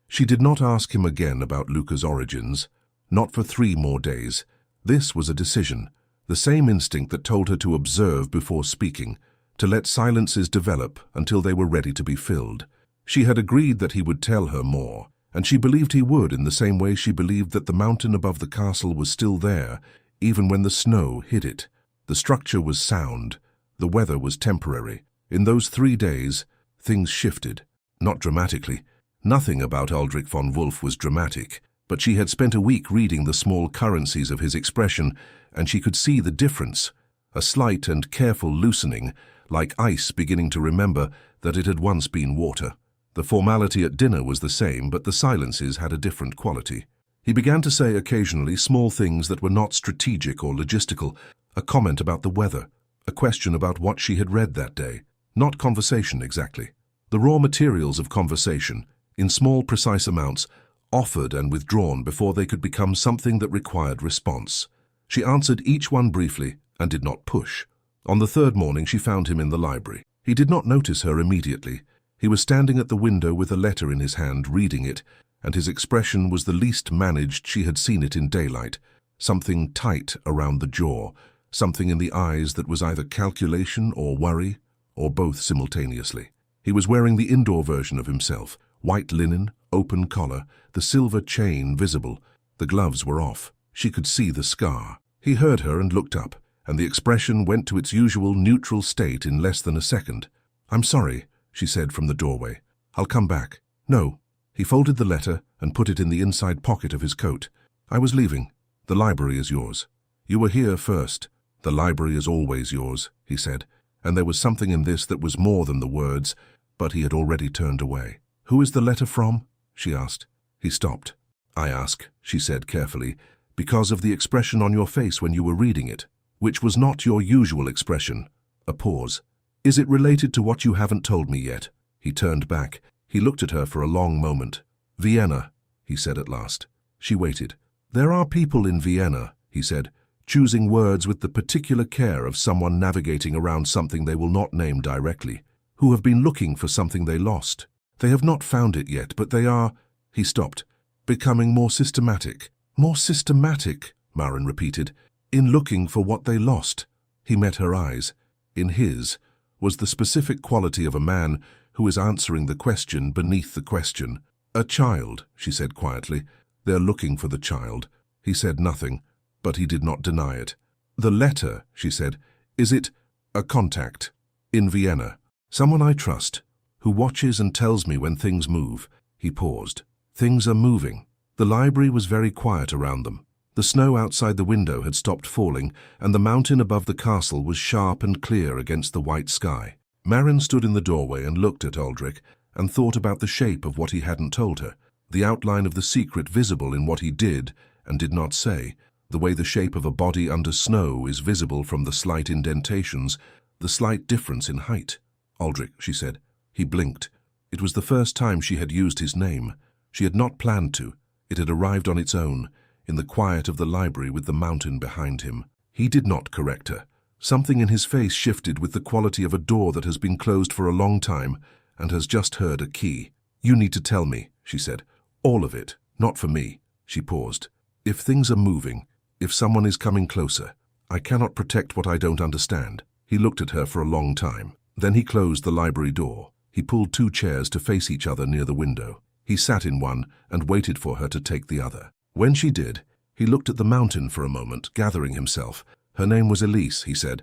She did not ask him again about Luca's origins, not for 3 more days. This was a decision, the same instinct that told her to observe before speaking, to let silences develop until they were ready to be filled. She had agreed that he would tell her more, and she believed he would in the same way she believed that the mountain above the castle was still there, even when the snow hid it. The structure was sound. The weather was temporary. In those 3 days, things shifted. Not dramatically. Nothing about Aldrich von Wulff was dramatic, but she had spent a week reading the small currencies of his expression, and she could see the difference. A slight and careful loosening, like ice beginning to remember that it had once been water. The formality at dinner was the same, but the silences had a different quality. He began to say occasionally small things that were not strategic or logistical, a comment about the weather, a question about what she had read that day. Not conversation exactly. The raw materials of conversation, in small precise amounts, offered and withdrawn before they could become something that required response. She answered each one briefly and did not push. On the 3rd morning she found him in the library. He did not notice her immediately. He was standing at the window with a letter in his hand, reading it, and his expression was the least managed she had seen it in daylight. Something tight around the jaw, something in the eyes that was either calculation or worry, or both simultaneously. He was wearing the indoor version of himself, white linen, open collar, the silver chain visible. The gloves were off. She could see the scar. He heard her and looked up, and the expression went to its usual neutral state in less than a second. "I'm sorry," she said from the doorway. "I'll come back." "No." He folded the letter and put it in the inside pocket of his coat. "I was leaving. The library is yours. You were here first. The library is always yours," he said, and there was something in this that was more than the words, but he had already turned away. "Who is the letter from?" she asked. He stopped. "I ask," she said carefully, "because of the expression on your face when you were reading it, which was not your usual expression." A pause. "Is it related to what you haven't told me yet?" He turned back. He looked at her for a long moment. "Vienna," he said at last. She waited. "There are people in Vienna," he said, choosing words with the particular care of someone navigating around something they will not name directly, who have been looking for something they lost. They have not found it yet, but they are—" He stopped, "becoming more systematic." "More systematic," Maren repeated, "in looking for what they lost." He met her eyes. In his was the specific quality of a man who is answering the question beneath the question. "A child," she said quietly. "They're looking for the child." He said nothing, but he did not deny it. "The letter," she said, "is it a contact in Vienna? Someone I trust, who watches and tells me when things move." He paused. Things are moving. The library was very quiet around them. The snow outside the window had stopped falling, and the mountain above the castle was sharp and clear against the white sky. Maren stood in the doorway and looked at Aldrich and thought about the shape of what he hadn't told her, the outline of the secret visible in what he did and did not say, the way the shape of a body under snow is visible from the slight indentations, the slight difference in height. "Aldrich," she said. He blinked. It was the first time she had used his name. She had not planned to. It had arrived on its own, in the quiet of the library with the mountain behind him. He did not correct her. Something in his face shifted with the quality of a door that has been closed for a long time and has just heard a key. "You need to tell me," she said. "All of it, not for me." She paused. "If things are moving, if someone is coming closer, I cannot protect what I don't understand." He looked at her for a long time. Then he closed the library door. He pulled 2 chairs to face each other near the window. He sat in one and waited for her to take the other. When she did, he looked at the mountain for a moment, gathering himself. Her name was Elise, he said.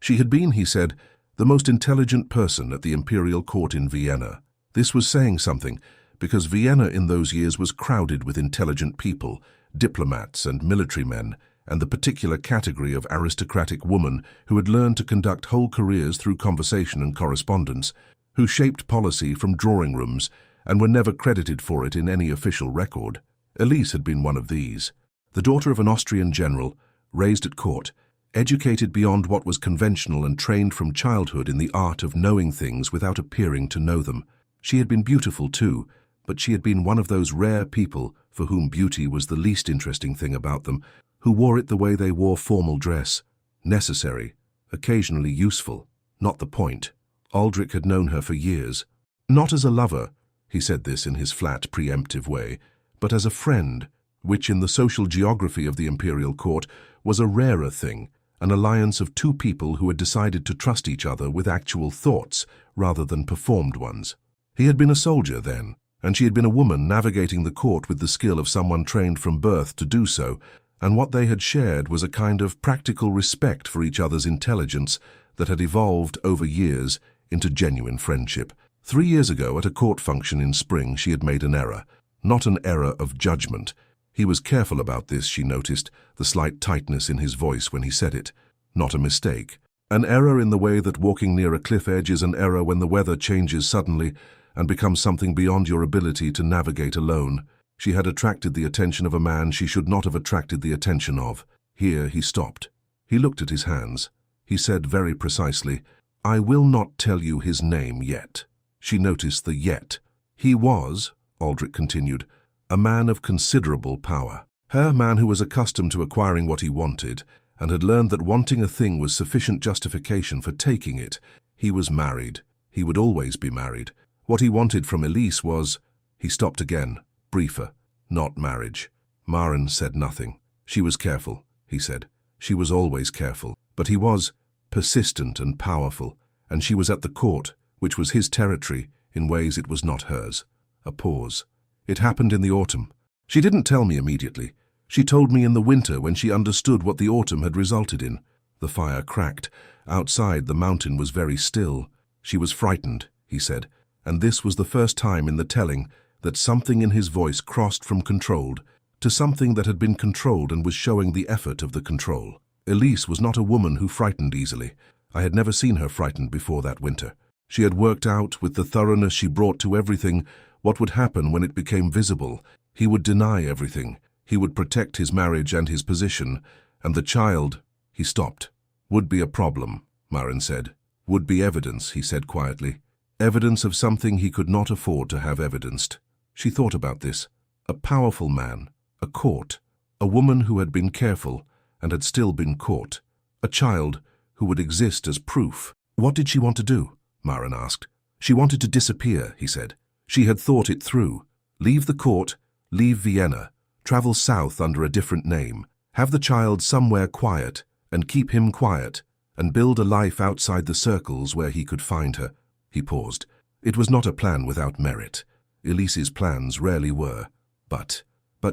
She had been, he said, the most intelligent person at the imperial court in Vienna. This was saying something, because Vienna in those years was crowded with intelligent people, diplomats and military men, and the particular category of aristocratic woman who had learned to conduct whole careers through conversation and correspondence, who shaped policy from drawing rooms and were never credited for it in any official record. Elise had been one of these. The daughter of an Austrian general, raised at court, educated beyond what was conventional and trained from childhood in the art of knowing things without appearing to know them. She had been beautiful too, but she had been one of those rare people for whom beauty was the least interesting thing about them, who wore it the way they wore formal dress, necessary, occasionally useful, not the point. Aldrich had known her for years. Not as a lover, he said this in his flat, preemptive way, but as a friend, which in the social geography of the imperial court was a rarer thing, an alliance of 2 people who had decided to trust each other with actual thoughts rather than performed ones. He had been a soldier then, and she had been a woman navigating the court with the skill of someone trained from birth to do so, and what they had shared was a kind of practical respect for each other's intelligence that had evolved over years into genuine friendship. 3 years ago, at a court function in spring, she had made an error, not an error of judgment. He was careful about this, she noticed, the slight tightness in his voice when he said it. Not a mistake. An error in the way that walking near a cliff edge is an error when the weather changes suddenly and becomes something beyond your ability to navigate alone. She had attracted the attention of a man she should not have attracted the attention of. Here he stopped. He looked at his hands. He said very precisely, "I will not tell you his name yet." She noticed the yet. He was, Aldrich continued, a man of considerable power. Her man who was accustomed to acquiring what he wanted and had learned that wanting a thing was sufficient justification for taking it. He was married. He would always be married. What he wanted from Elise was... He stopped again, briefer, not marriage. Maren said nothing. She was careful, he said. She was always careful. But he was persistent and powerful, and she was at the court, which was his territory, in ways it was not hers. A pause. It happened in the autumn. She didn't tell me immediately. She told me in the winter when she understood what the autumn had resulted in. The fire cracked. Outside, the mountain was very still. She was frightened, he said, and this was the first time in the telling that something in his voice crossed from controlled to something that had been controlled and was showing the effort of the control. Elise was not a woman who frightened easily. I had never seen her frightened before that winter. She had worked out, with the thoroughness she brought to everything, what would happen when it became visible. He would deny everything. He would protect his marriage and his position, and the child, he stopped. Would be a problem, Maren said. Would be evidence, he said quietly. Evidence of something he could not afford to have evidenced. She thought about this. A powerful man, a court, a woman who had been careful and had still been caught, a child who would exist as proof. What did she want to do? Maren asked. She wanted to disappear, he said. She had thought it through. Leave the court, leave Vienna, travel south under a different name, have the child somewhere quiet, and keep him quiet, and build a life outside the circles where he could find her. He paused. It was not a plan without merit. Elise's plans rarely were. But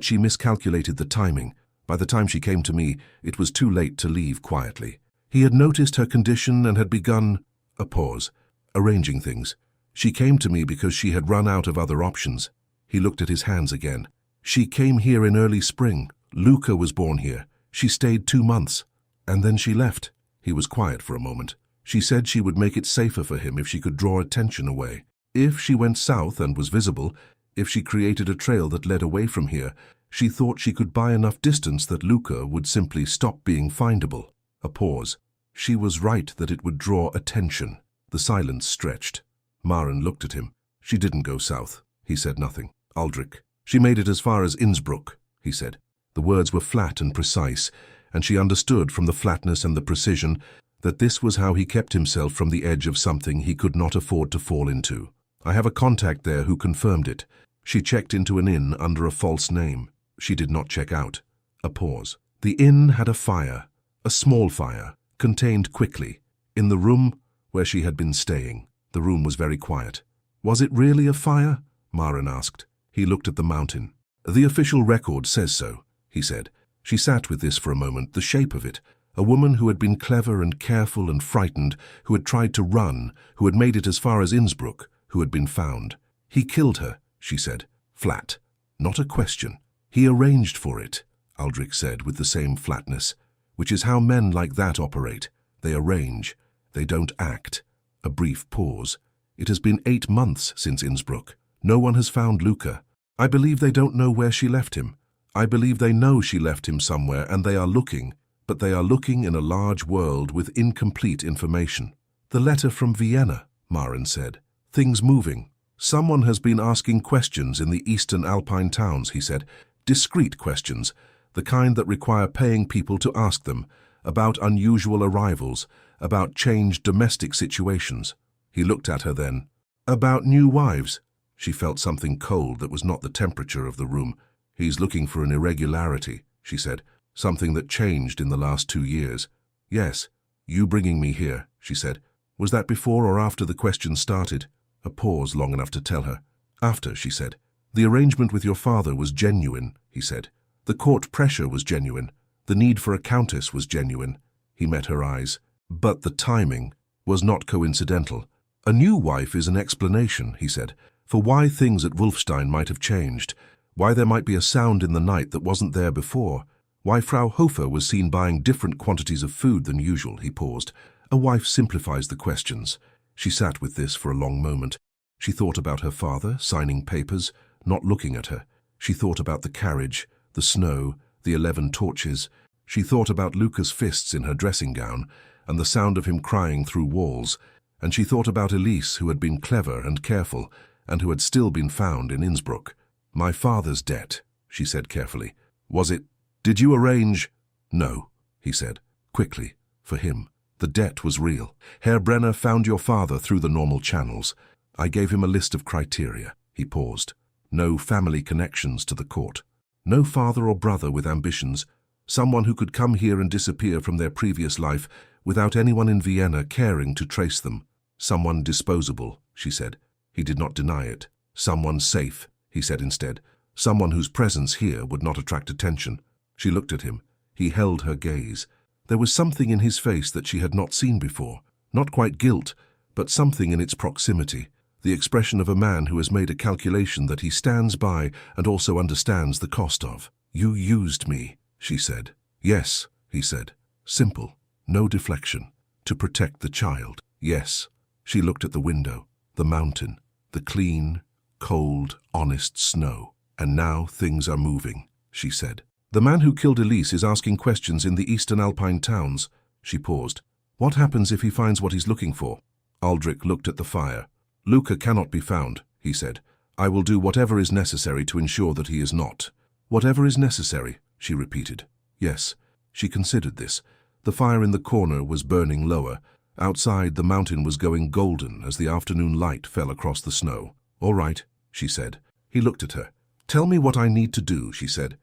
she miscalculated the timing. By the time she came to me, it was too late to leave quietly. He had noticed her condition and had begun, a pause, arranging things. She came to me because she had run out of other options. He looked at his hands again. She came here in early spring. Luca was born here. She stayed 2 months. And then she left. He was quiet for a moment. She said she would make it safer for him if she could draw attention away. If she went south and was visible, if she created a trail that led away from here, She thought she could buy enough distance that Luca would simply stop being findable. A pause. She was right that it would draw attention. The silence stretched. Maren looked at him. She didn't go south. He said nothing. Aldrich. She made it as far as Innsbruck, he said. The words were flat and precise, and she understood from the flatness and the precision that this was how he kept himself from the edge of something he could not afford to fall into. I have a contact there who confirmed it. She checked into an inn under a false name. She did not check out. A pause. The inn had a fire, a small fire, contained quickly, in the room where she had been staying. The room was very quiet. Was it really a fire? Maren asked. He looked at the mountain. The official record says so, he said. She sat with this for a moment, the shape of it. A woman who had been clever and careful and frightened, who had tried to run, who had made it as far as Innsbruck, who had been found. He killed her, she said. Flat. Not a question. He arranged for it, Aldrich said with the same flatness, which is how men like that operate. They arrange. They don't act. A brief pause. It has been 8 months since Innsbruck. No one has found Luca. I believe they don't know where she left him. I believe they know she left him somewhere and they are looking, but they are looking in a large world with incomplete information. The letter from Vienna, Maren said. Things moving. Someone has been asking questions in the eastern Alpine towns, he said. Discreet questions, the kind that require paying people to ask them, about unusual arrivals, about changed domestic situations. He looked at her then. About new wives. She felt something cold that was not the temperature of the room. He's looking for an irregularity, she said, something that changed in the last 2 years. Yes, you bringing me here, she said. Was that before or after the question started? A pause long enough to tell her. After, she said. The arrangement with your father was genuine, he said. The court pressure was genuine. The need for a countess was genuine. He met her eyes. But the timing was not coincidental. A new wife is an explanation, he said, for why things at Wulffstein might have changed, why there might be a sound in the night that wasn't there before, why Frau Hofer was seen buying different quantities of food than usual. He paused. A wife simplifies the questions. She sat with this for a long moment. She thought about her father, signing papers, not looking at her. She thought about the carriage, the snow, the 11 torches. She thought about Luca's fists in her dressing gown and the sound of him crying through walls. And she thought about Elise, who had been clever and careful and who had still been found in Innsbruck. My father's debt, she said carefully. Was it? Did you arrange? No, he said, quickly, for him. The debt was real. Herr Brenner found your father through the normal channels. I gave him a list of criteria. He paused. No family connections to the court. No father or brother with ambitions. Someone who could come here and disappear from their previous life without anyone in Vienna caring to trace them. Someone disposable, she said. He did not deny it. Someone safe, he said instead. Someone whose presence here would not attract attention. She looked at him. He held her gaze. There was something in his face that she had not seen before. Not quite guilt, but something in its proximity. The expression of a man who has made a calculation that he stands by and also understands the cost of. You used me, she said. Yes, he said. Simple. No deflection. To protect the child. Yes. She looked at the window, the mountain, the clean, cold, honest snow. And now things are moving, she said. The man who killed Elise is asking questions in the eastern Alpine towns. She paused. What happens if he finds what he's looking for? Aldrich looked at the fire. Luca cannot be found, he said. I will do whatever is necessary to ensure that he is not. Whatever is necessary, she repeated. Yes, she considered this. The fire in the corner was burning lower. Outside, the mountain was going golden as the afternoon light fell across the snow. All right, she said. He looked at her. Tell me what I need to do, she said.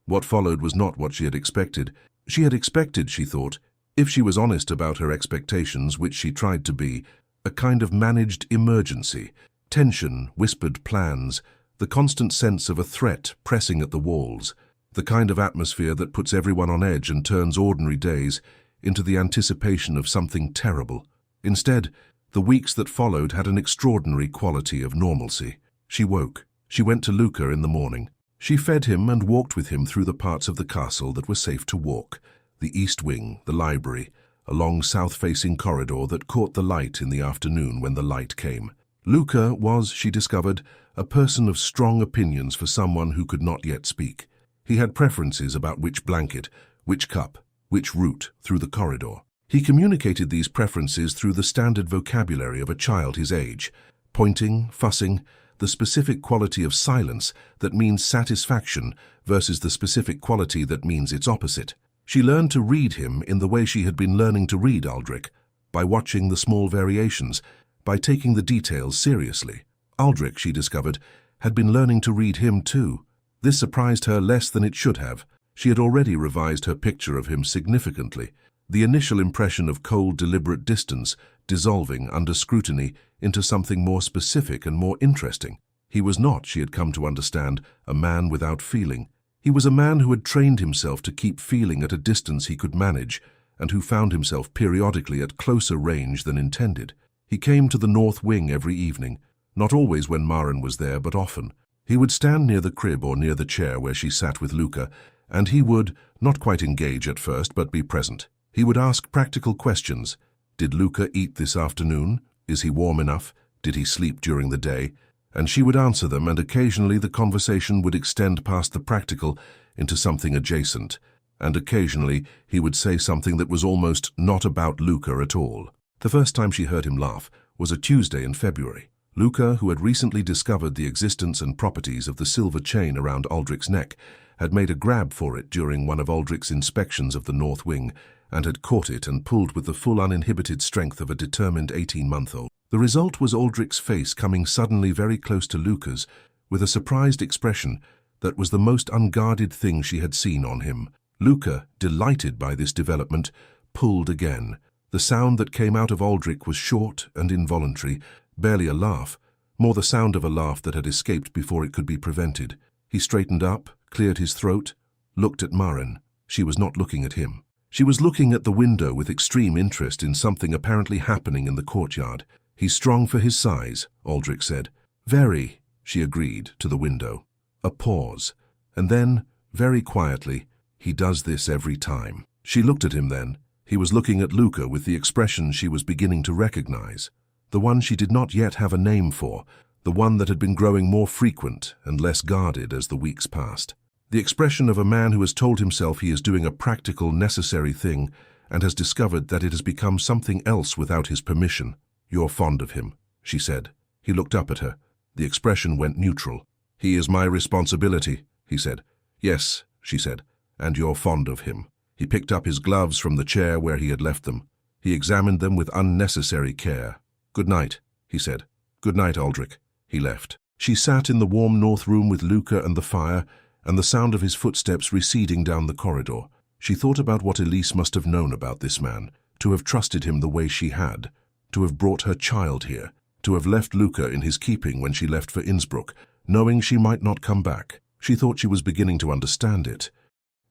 What followed was not what she had expected. She had expected, she thought, if she was honest about her expectations, which she tried to be, a kind of managed emergency, tension, whispered plans, the constant sense of a threat pressing at the walls, the kind of atmosphere that puts everyone on edge and turns ordinary days into the anticipation of something terrible. Instead, the weeks that followed had an extraordinary quality of normalcy. She woke. She went to Luca in the morning. She fed him and walked with him through the parts of the castle that were safe to walk, the east wing, the library, a long south-facing corridor that caught the light in the afternoon when the light came. Luca was, she discovered, a person of strong opinions for someone who could not yet speak. He had preferences about which blanket, which cup, which route through the corridor. He communicated these preferences through the standard vocabulary of a child his age, pointing, fussing, the specific quality of silence that means satisfaction versus the specific quality that means its opposite. She learned to read him in the way she had been learning to read Aldrich, by watching the small variations, by taking the details seriously. Aldrich, she discovered, had been learning to read him too. This surprised her less than it should have. She had already revised her picture of him significantly. The initial impression of cold, deliberate distance dissolving under scrutiny into something more specific and more interesting. He was not, she had come to understand, a man without feeling. He was a man who had trained himself to keep feeling at a distance he could manage, and who found himself periodically at closer range than intended. He came to the north wing every evening, not always when Maren was there, but often. He would stand near the crib or near the chair where she sat with Luca, and he would, not quite engage at first, but be present. He would ask practical questions. Did Luca eat this afternoon? Is he warm enough? Did he sleep during the day? And she would answer them, and occasionally the conversation would extend past the practical into something adjacent, and occasionally he would say something that was almost not about Luca at all. The first time she heard him laugh was a Tuesday in February. Luca, who had recently discovered the existence and properties of the silver chain around Aldrich's neck, had made a grab for it during one of Aldrich's inspections of the north wing, and had caught it and pulled with the full uninhibited strength of a determined 18-month-old. The result was Aldrich's face coming suddenly very close to Luca's, with a surprised expression that was the most unguarded thing she had seen on him. Luca, delighted by this development, pulled again. The sound that came out of Aldrich was short and involuntary, barely a laugh, more the sound of a laugh that had escaped before it could be prevented. He straightened up, cleared his throat, looked at Maren. She was not looking at him. She was looking at the window with extreme interest in something apparently happening in the courtyard. He's strong for his size, Aldrich said. Very, she agreed, to the window. A pause. And then, very quietly, he does this every time. She looked at him then. He was looking at Luca with the expression she was beginning to recognize. The one she did not yet have a name for, the one that had been growing more frequent and less guarded as the weeks passed. The expression of a man who has told himself he is doing a practical, necessary thing and has discovered that it has become something else without his permission. You're fond of him, she said. He looked up at her. The expression went neutral. He is my responsibility, he said. Yes, she said, and you're fond of him. He picked up his gloves from the chair where he had left them. He examined them with unnecessary care. Good night, he said. Good night, Aldrich. He left. She sat in the warm north room with Luca and the fire, and the sound of his footsteps receding down the corridor. She thought about what Elise must have known about this man, to have trusted him the way she had, to have brought her child here, to have left Luca in his keeping when she left for Innsbruck, knowing she might not come back. She thought she was beginning to understand it.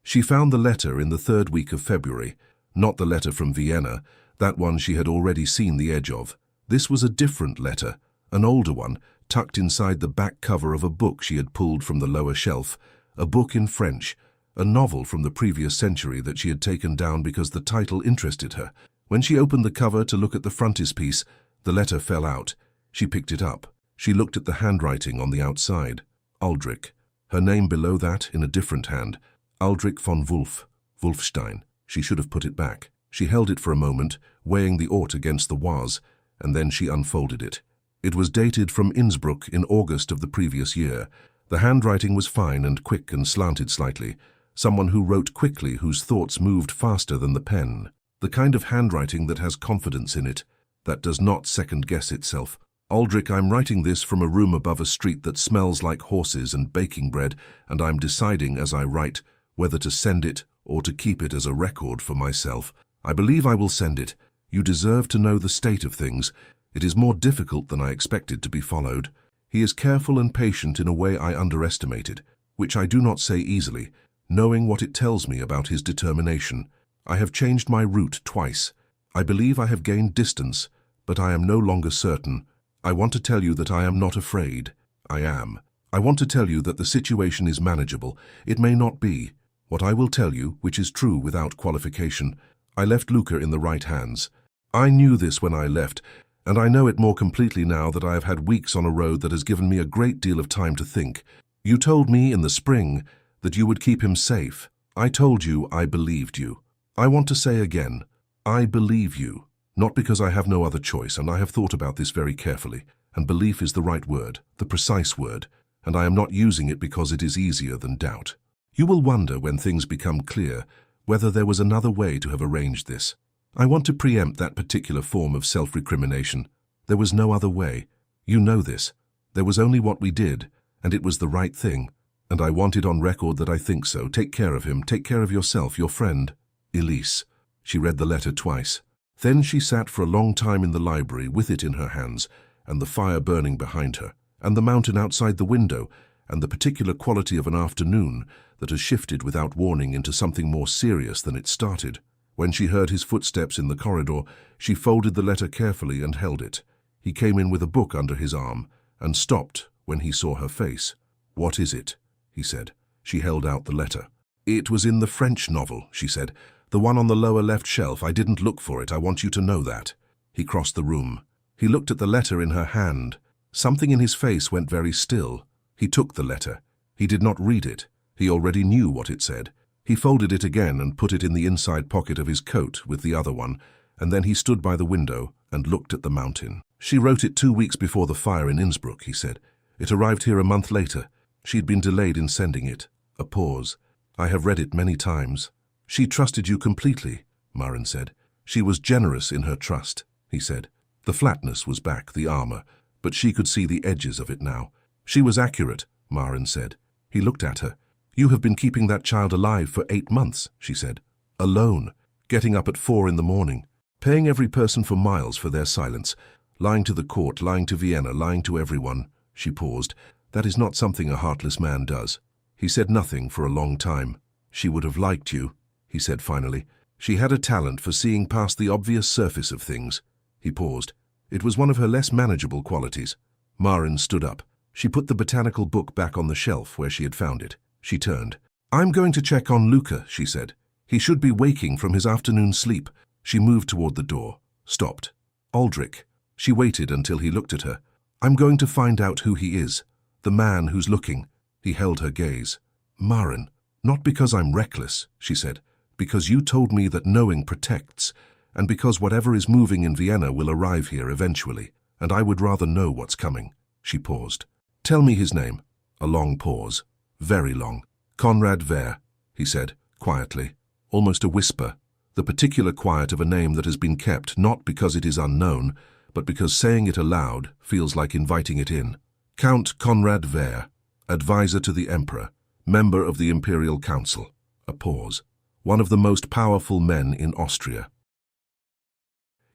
She found the letter in the third week of February, not the letter from Vienna, that one she had already seen the edge of. This was a different letter, an older one, tucked inside the back cover of a book she had pulled from the lower shelf, a book in French, a novel from the previous century that she had taken down because the title interested her. When she opened the cover to look at the frontispiece, the letter fell out. She picked it up. She looked at the handwriting on the outside. Aldrich. Her name below that in a different hand. Aldrich von Wulffstein. She should have put it back. She held it for a moment, weighing the ought against the was, and then she unfolded it. It was dated from Innsbruck in August of the previous year. The handwriting was fine and quick and slanted slightly. Someone who wrote quickly, whose thoughts moved faster than the pen. The kind of handwriting that has confidence in it, that does not second-guess itself. Aldrich, I'm writing this from a room above a street that smells like horses and baking bread, and I'm deciding as I write whether to send it or to keep it as a record for myself. I believe I will send it. You deserve to know the state of things. It is more difficult than I expected to be followed. He is careful and patient in a way I underestimated, which I do not say easily, knowing what it tells me about his determination. I have changed my route twice. I believe I have gained distance, but I am no longer certain. I want to tell you that I am not afraid. I am. I want to tell you that the situation is manageable. It may not be. What I will tell you, which is true without qualification, I left Luca in the right hands. I knew this when I left, And I know it more completely now that I have had weeks on a road that has given me a great deal of time to think. You told me in the spring that you would keep him safe. I told you I believed you. I want to say again, I believe you, not because I have no other choice, and I have thought about this very carefully, and belief is the right word, the precise word, and I am not using it because it is easier than doubt. You will wonder when things become clear whether there was another way to have arranged this. I want to preempt that particular form of self-recrimination. There was no other way. You know this. There was only what we did, and it was the right thing. And I want it on record that I think so. Take care of him. Take care of yourself, your friend, Elise. She read the letter twice. Then she sat for a long time in the library with it in her hands, and the fire burning behind her, and the mountain outside the window, and the particular quality of an afternoon that has shifted without warning into something more serious than it started. When she heard his footsteps in the corridor, she folded the letter carefully and held it. He came in with a book under his arm, and stopped when he saw her face. "What is it?" he said. She held out the letter. "It was in the French novel," she said. "The one on the lower left shelf. I didn't look for it. I want you to know that." He crossed the room. He looked at the letter in her hand. Something in his face went very still. He took the letter. He did not read it. He already knew what it said. He folded it again and put it in the inside pocket of his coat with the other one, and then he stood by the window and looked at the mountain. "She wrote it 2 weeks before the fire in Innsbruck," he said. "It arrived here a month later. She'd been delayed in sending it." A pause. "I have read it many times." "She trusted you completely," Maren said. "She was generous in her trust," he said. The flatness was back, the armor, but she could see the edges of it now. "She was accurate," Maren said. He looked at her. "You have been keeping that child alive for 8 months," she said. "Alone, getting up at 4 in the morning, paying every person for miles for their silence, lying to the court, lying to Vienna, lying to everyone." She paused. "That is not something a heartless man does." He said nothing for a long time. "She would have liked you," he said finally. "She had a talent for seeing past the obvious surface of things." He paused. It was one of her less manageable qualities. Maren stood up. She put the botanical book back on the shelf where she had found it. She turned. "I'm going to check on Luca," she said. "He should be waking from his afternoon sleep." She moved toward the door, stopped. "Aldrich." She waited until he looked at her. "I'm going to find out who he is. The man who's looking." He held her gaze. "Maren, not because I'm reckless," she said, "because you told me that knowing protects, and because whatever is moving in Vienna will arrive here eventually, and I would rather know what's coming." She paused. "Tell me his name." A long pause. Very long. "Conrad Wehr," he said, quietly, almost a whisper, the particular quiet of a name that has been kept not because it is unknown, but because saying it aloud feels like inviting it in. "Count Conrad Wehr, advisor to the Emperor, member of the Imperial Council." A pause. "One of the most powerful men in Austria."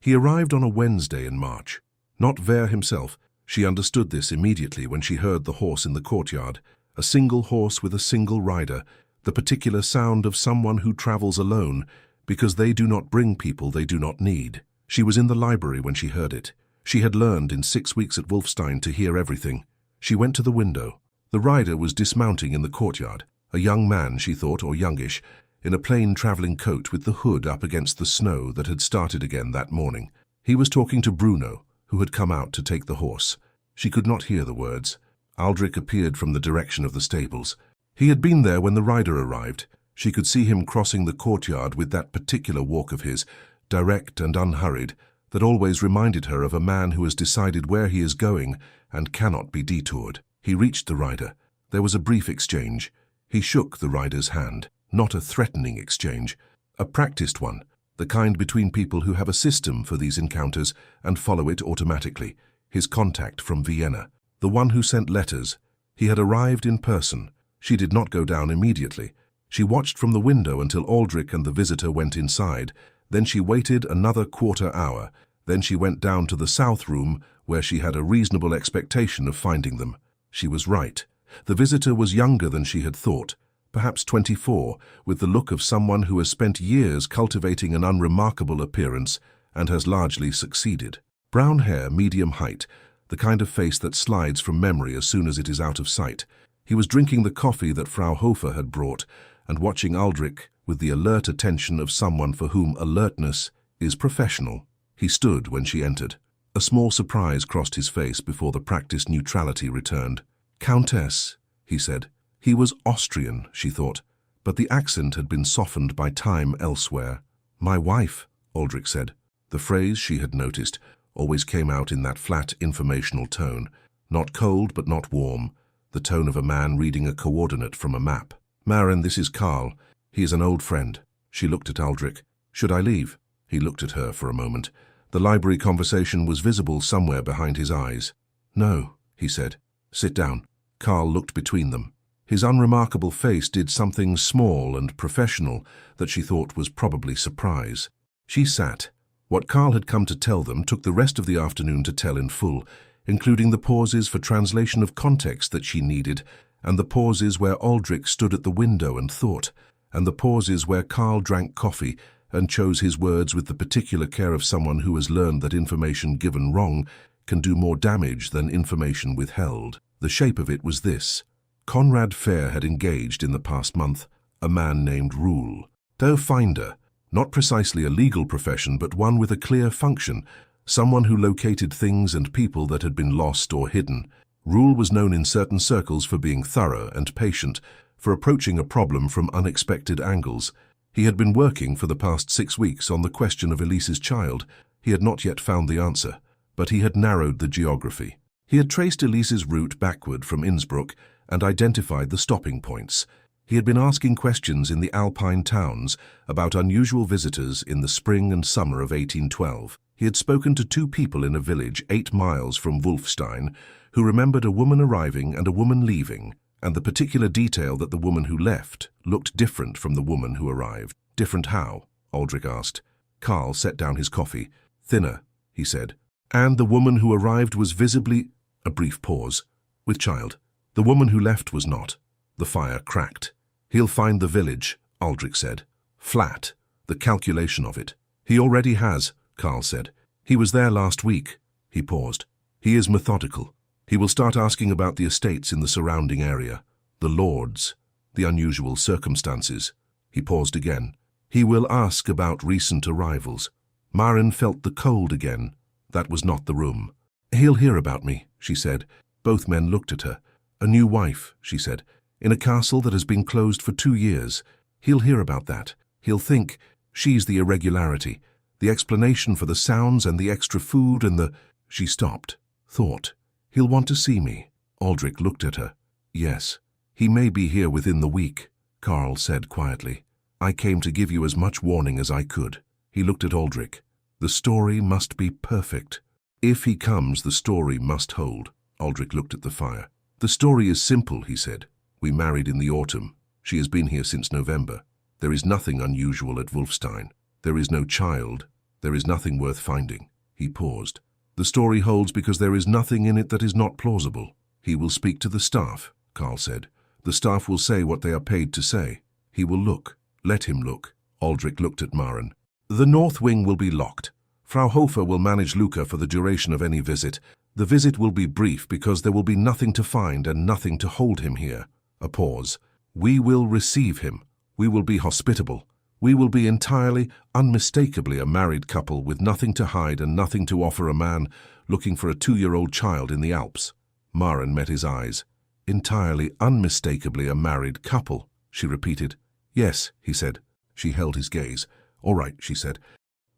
He arrived on a Wednesday in March. Not Wehr himself. She understood this immediately when she heard the horse in the courtyard. A single horse with a single rider, the particular sound of someone who travels alone, because they do not bring people they do not need. She was in the library when she heard it. She had learned in 6 weeks at Wulffstein to hear everything. She went to the window. The rider was dismounting in the courtyard. A young man, she thought, or youngish, in a plain travelling coat with the hood up against the snow that had started again that morning. He was talking to Bruno, who had come out to take the horse. She could not hear the words. Aldrich appeared from the direction of the stables. He had been there when the rider arrived. She could see him crossing the courtyard with that particular walk of his, direct and unhurried, that always reminded her of a man who has decided where he is going and cannot be detoured. He reached the rider. There was a brief exchange. He shook the rider's hand, not a threatening exchange, a practiced one, the kind between people who have a system for these encounters and follow it automatically. His contact from Vienna, the one who sent letters. He had arrived in person. She did not go down immediately. She watched from the window until Aldrich and the visitor went inside. Then she waited another quarter hour. Then she went down to the south room, where she had a reasonable expectation of finding them. She was right. The visitor was younger than she had thought, perhaps 24, with the look of someone who has spent years cultivating an unremarkable appearance and has largely succeeded. Brown hair, medium height, the kind of face that slides from memory as soon as it is out of sight. He was drinking the coffee that Frau Hofer had brought and watching Aldrich with the alert attention of someone for whom alertness is professional. He stood when she entered. A small surprise crossed his face before the practiced neutrality returned. "Countess," he said. He was Austrian, she thought, but the accent had been softened by time elsewhere. "My wife," Aldrich said. The phrase, she had noticed, always came out in that flat, informational tone. Not cold, but not warm. The tone of a man reading a coordinate from a map. "Maren, this is Karl. He is an old friend." She looked at Aldrich. "Should I leave?" He looked at her for a moment. The library conversation was visible somewhere behind his eyes. "No," he said. "Sit down." Karl looked between them. His unremarkable face did something small and professional that she thought was probably surprise. She sat. What Karl had come to tell them took the rest of the afternoon to tell in full, including the pauses for translation of context that she needed, and the pauses where Aldrich stood at the window and thought, and the pauses where Karl drank coffee and chose his words with the particular care of someone who has learned that information given wrong can do more damage than information withheld. The shape of it was this. Conrad Fair had engaged in the past month a man named Rule. Though finder, not precisely a legal profession, but one with a clear function, someone who located things and people that had been lost or hidden. Rule was known in certain circles for being thorough and patient, for approaching a problem from unexpected angles. He had been working for the past 6 weeks on the question of Elise's child. He had not yet found the answer, but he had narrowed the geography. He had traced Elise's route backward from Innsbruck and identified the stopping points. He had been asking questions in the Alpine towns about unusual visitors in the spring and summer of 1812. He had spoken to 2 people in a village 8 miles from Wulffstein who remembered a woman arriving and a woman leaving, and the particular detail that the woman who left looked different from the woman who arrived. "Different how?" Aldrich asked. Karl set down his coffee. "Thinner," he said. "And the woman who arrived was visibly—" a brief pause. "With child. The woman who left was not." The fire cracked. "He'll find the village," Aldrich said. "Flat. The calculation of it." "He already has," Karl said. "He was there last week." He paused. "He is methodical. He will start asking about the estates in the surrounding area, the lords, the unusual circumstances." He paused again. "He will ask about recent arrivals." Maren felt the cold again. That was not the room. "He'll hear about me," she said. Both men looked at her. "A new wife," she said, "in a castle that has been closed for 2 years. He'll hear about that. He'll think she's the irregularity, the explanation for the sounds and the extra food and the—" She stopped, thought. "He'll want to see me." Aldrich looked at her. "Yes. He may be here within the week," Karl said quietly. "I came to give you as much warning as I could." He looked at Aldrich. "The story must be perfect. If he comes, the story must hold." Aldrich looked at the fire. "The story is simple," he said. "We married in the autumn. She has been here since November. There is nothing unusual at Wulffstein. There is no child. There is nothing worth finding." He paused. "The story holds because there is nothing in it that is not plausible." "He will speak to the staff," Karl said. "The staff will say what they are paid to say. He will look. Let him look." Aldrich looked at Maren. "The north wing will be locked. Frau Hofer will manage Luca for the duration of any visit. The visit will be brief because there will be nothing to find and nothing to hold him here." A pause. "We will receive him. We will be hospitable. We will be entirely, unmistakably a married couple with nothing to hide and nothing to offer a man looking for a 2-year-old child in the Alps." Maren met his eyes. "Entirely, unmistakably a married couple," she repeated. "Yes," he said. She held his gaze. "All right," she said.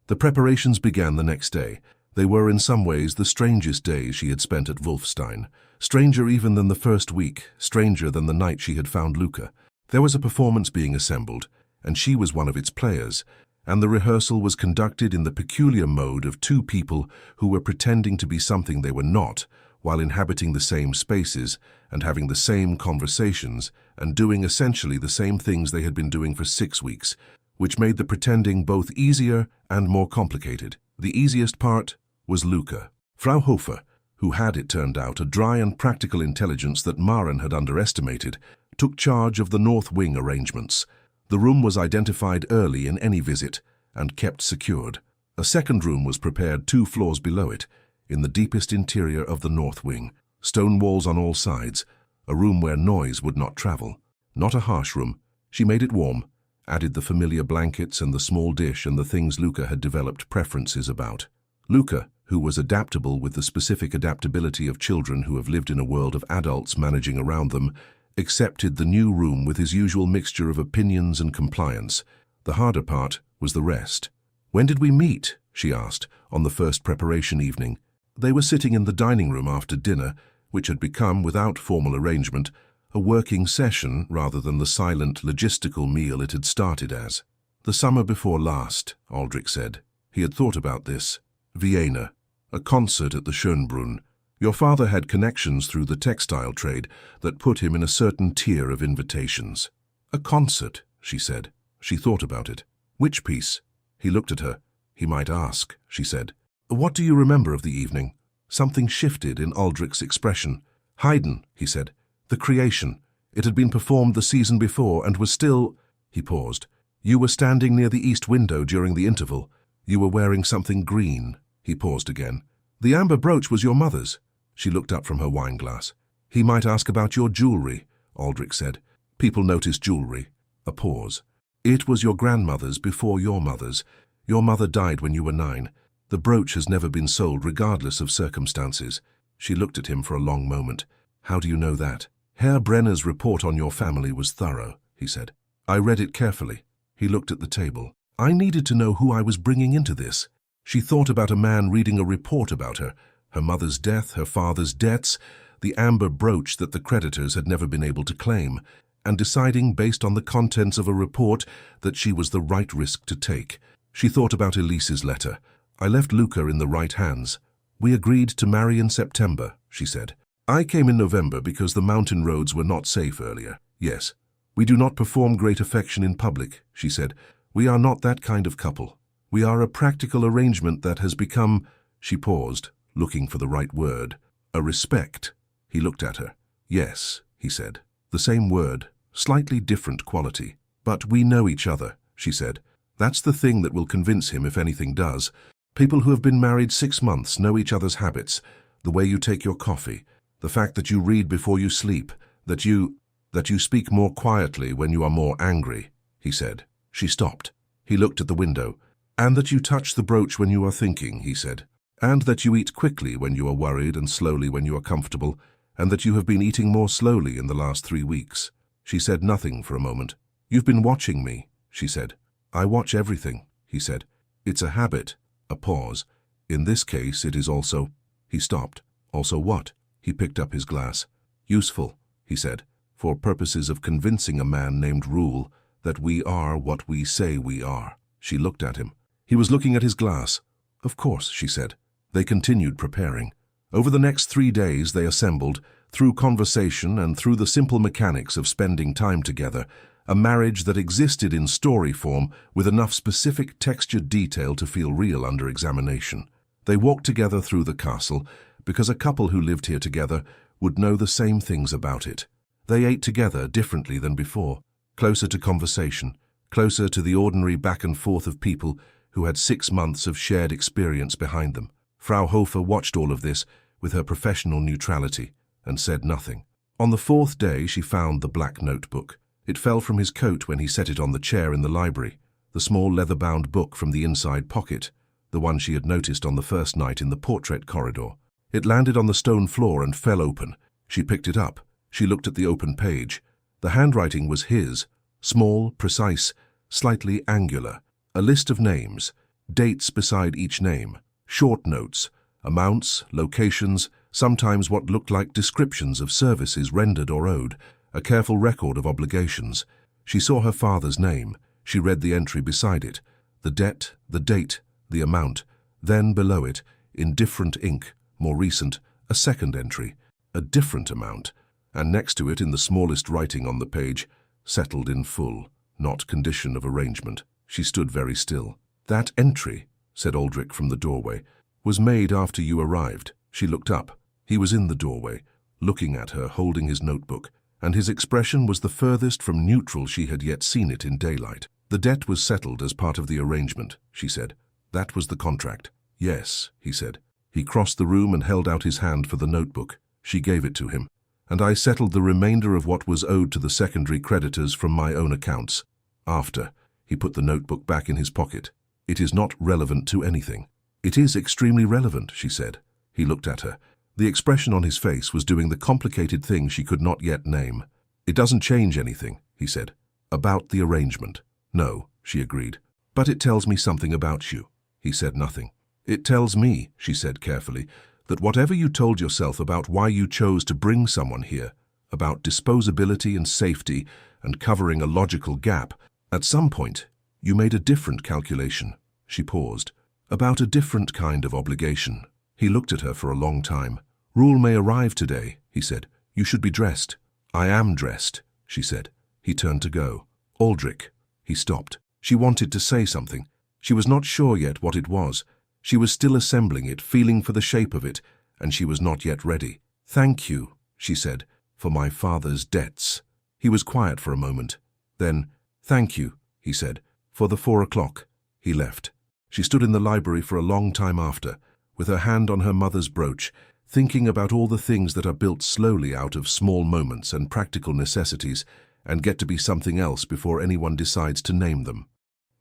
The preparations began the next day. They were in some ways the strangest days she had spent at Wolfstein. Stranger even than the first week, stranger than the night she had found Luca. There was a performance being assembled, and she was one of its players, and the rehearsal was conducted in the peculiar mode of 2 people who were pretending to be something they were not, while inhabiting the same spaces and having the same conversations and doing essentially the same things they had been doing for 6 weeks, which made the pretending both easier and more complicated. The easiest part was Luca. Frau Hofer, who had, it turned out, a dry and practical intelligence that Maren had underestimated, took charge of the north wing arrangements. The room was identified early in any visit and kept secured. A second room was prepared 2 floors below it, in the deepest interior of the north wing, stone walls on all sides, a room where noise would not travel. Not a harsh room. She made it warm, added the familiar blankets and the small dish and the things Luca had developed preferences about. Luca, who was adaptable with the specific adaptability of children who have lived in a world of adults managing around them, accepted the new room with his usual mixture of opinions and compliance. The harder part was the rest. "When did we meet?" she asked, on the first preparation evening. They were sitting in the dining room after dinner, which had become, without formal arrangement, a working session rather than the silent, logistical meal it had started as. "The summer before last," Aldrich said. He had thought about this. "Vienna. A concert at the Schönbrunn. Your father had connections through the textile trade that put him in a certain tier of invitations." "A concert," she said. She thought about it. "Which piece?" He looked at her. "He might ask," she said. "What do you remember of the evening?" Something shifted in Aldrich's expression. "Haydn," he said. "The Creation. It had been performed the season before and was still—" He paused. "You were standing near the east window during the interval. You were wearing something green." He paused again. "The amber brooch was your mother's." She looked up from her wine glass. "He might ask about your jewelry," Aldrich said. "People notice jewelry." A pause. "It was your grandmother's before your mother's. Your mother died when you were 9. The brooch has never been sold regardless of circumstances." She looked at him for a long moment. "How do you know that?" "Herr Brenner's report on your family was thorough," he said. "I read it carefully." He looked at the table. "I needed to know who I was bringing into this." She thought about a man reading a report about her, her mother's death, her father's debts, the amber brooch that the creditors had never been able to claim, and deciding, based on the contents of a report, that she was the right risk to take. She thought about Elise's letter. "I left Luca in the right hands. We agreed to marry in September," she said. "I came in November because the mountain roads were not safe earlier. Yes. We do not perform great affection in public," she said. "We are not that kind of couple. We are a practical arrangement that has become—" She paused, looking for the right word. "A respect." He looked at her. "Yes," he said. "The same word, slightly different quality. But we know each other," she said. "That's the thing that will convince him if anything does. People who have been married 6 months know each other's habits, the way you take your coffee, the fact that you read before you sleep, that you speak more quietly when you are more angry," he said. She stopped. He looked at the window. "And that you touch the brooch when you are thinking," he said. "And that you eat quickly when you are worried and slowly when you are comfortable, and that you have been eating more slowly in the last 3 weeks." She said nothing for a moment. "You've been watching me," she said. "I watch everything," he said. "It's a habit." A pause. "In this case, it is also—" He stopped. "Also what?" He picked up his glass. "Useful," he said, "for purposes of convincing a man named Rule that we are what we say we are." She looked at him. He was looking at his glass. "Of course," she said. They continued preparing. Over the next 3 days they assembled, through conversation and through the simple mechanics of spending time together, a marriage that existed in story form with enough specific textured detail to feel real under examination. They walked together through the castle because a couple who lived here together would know the same things about it. They ate together differently than before, closer to conversation, closer to the ordinary back and forth of people who had 6 months of shared experience behind them. Frau Hofer watched all of this with her professional neutrality and said nothing. On the 4th day she found the black notebook. It fell from his coat when he set it on the chair in the library, the small leather-bound book from the inside pocket, the one she had noticed on the first night in the portrait corridor. It landed on the stone floor and fell open. She picked it up. She looked at the open page. The handwriting was his, small, precise, slightly angular. A list of names, dates beside each name, short notes, amounts, locations, sometimes what looked like descriptions of services rendered or owed, a careful record of obligations. She saw her father's name. She read the entry beside it, the debt, the date, the amount. Then below it, in different ink, more recent, a second entry, a different amount. And next to it, in the smallest writing on the page, settled in full, not condition of arrangement. She stood very still. "That entry," said Aldrich from the doorway, "was made after you arrived." She looked up. He was in the doorway, looking at her, holding his notebook, and his expression was the furthest from neutral she had yet seen it in daylight. "The debt was settled as part of the arrangement," she said. "That was the contract." "Yes," he said. He crossed the room and held out his hand for the notebook. She gave it to him. "And I settled the remainder of what was owed to the secondary creditors from my own accounts. After." He put the notebook back in his pocket. "It is not relevant to anything." "It is extremely relevant," she said. He looked at her. The expression on his face was doing the complicated thing she could not yet name. "It doesn't change anything," he said. "About the arrangement." "No," she agreed. "But it tells me something about you." He said nothing. "It tells me," she said carefully, "that whatever you told yourself about why you chose to bring someone here, about disposability and safety and covering a logical gap, at some point you made a different calculation." She paused. "About a different kind of obligation." He looked at her for a long time. "Rule may arrive today," he said. "You should be dressed." "I am dressed," she said. He turned to go. "Aldrich." He stopped. She wanted to say something. She was not sure yet what it was. She was still assembling it, feeling for the shape of it, and she was not yet ready. "Thank you," she said, "for my father's debts." He was quiet for a moment. Then, "Thank you," he said, "for the 4 o'clock." He left. She stood in the library for a long time after, with her hand on her mother's brooch, thinking about all the things that are built slowly out of small moments and practical necessities and get to be something else before anyone decides to name them.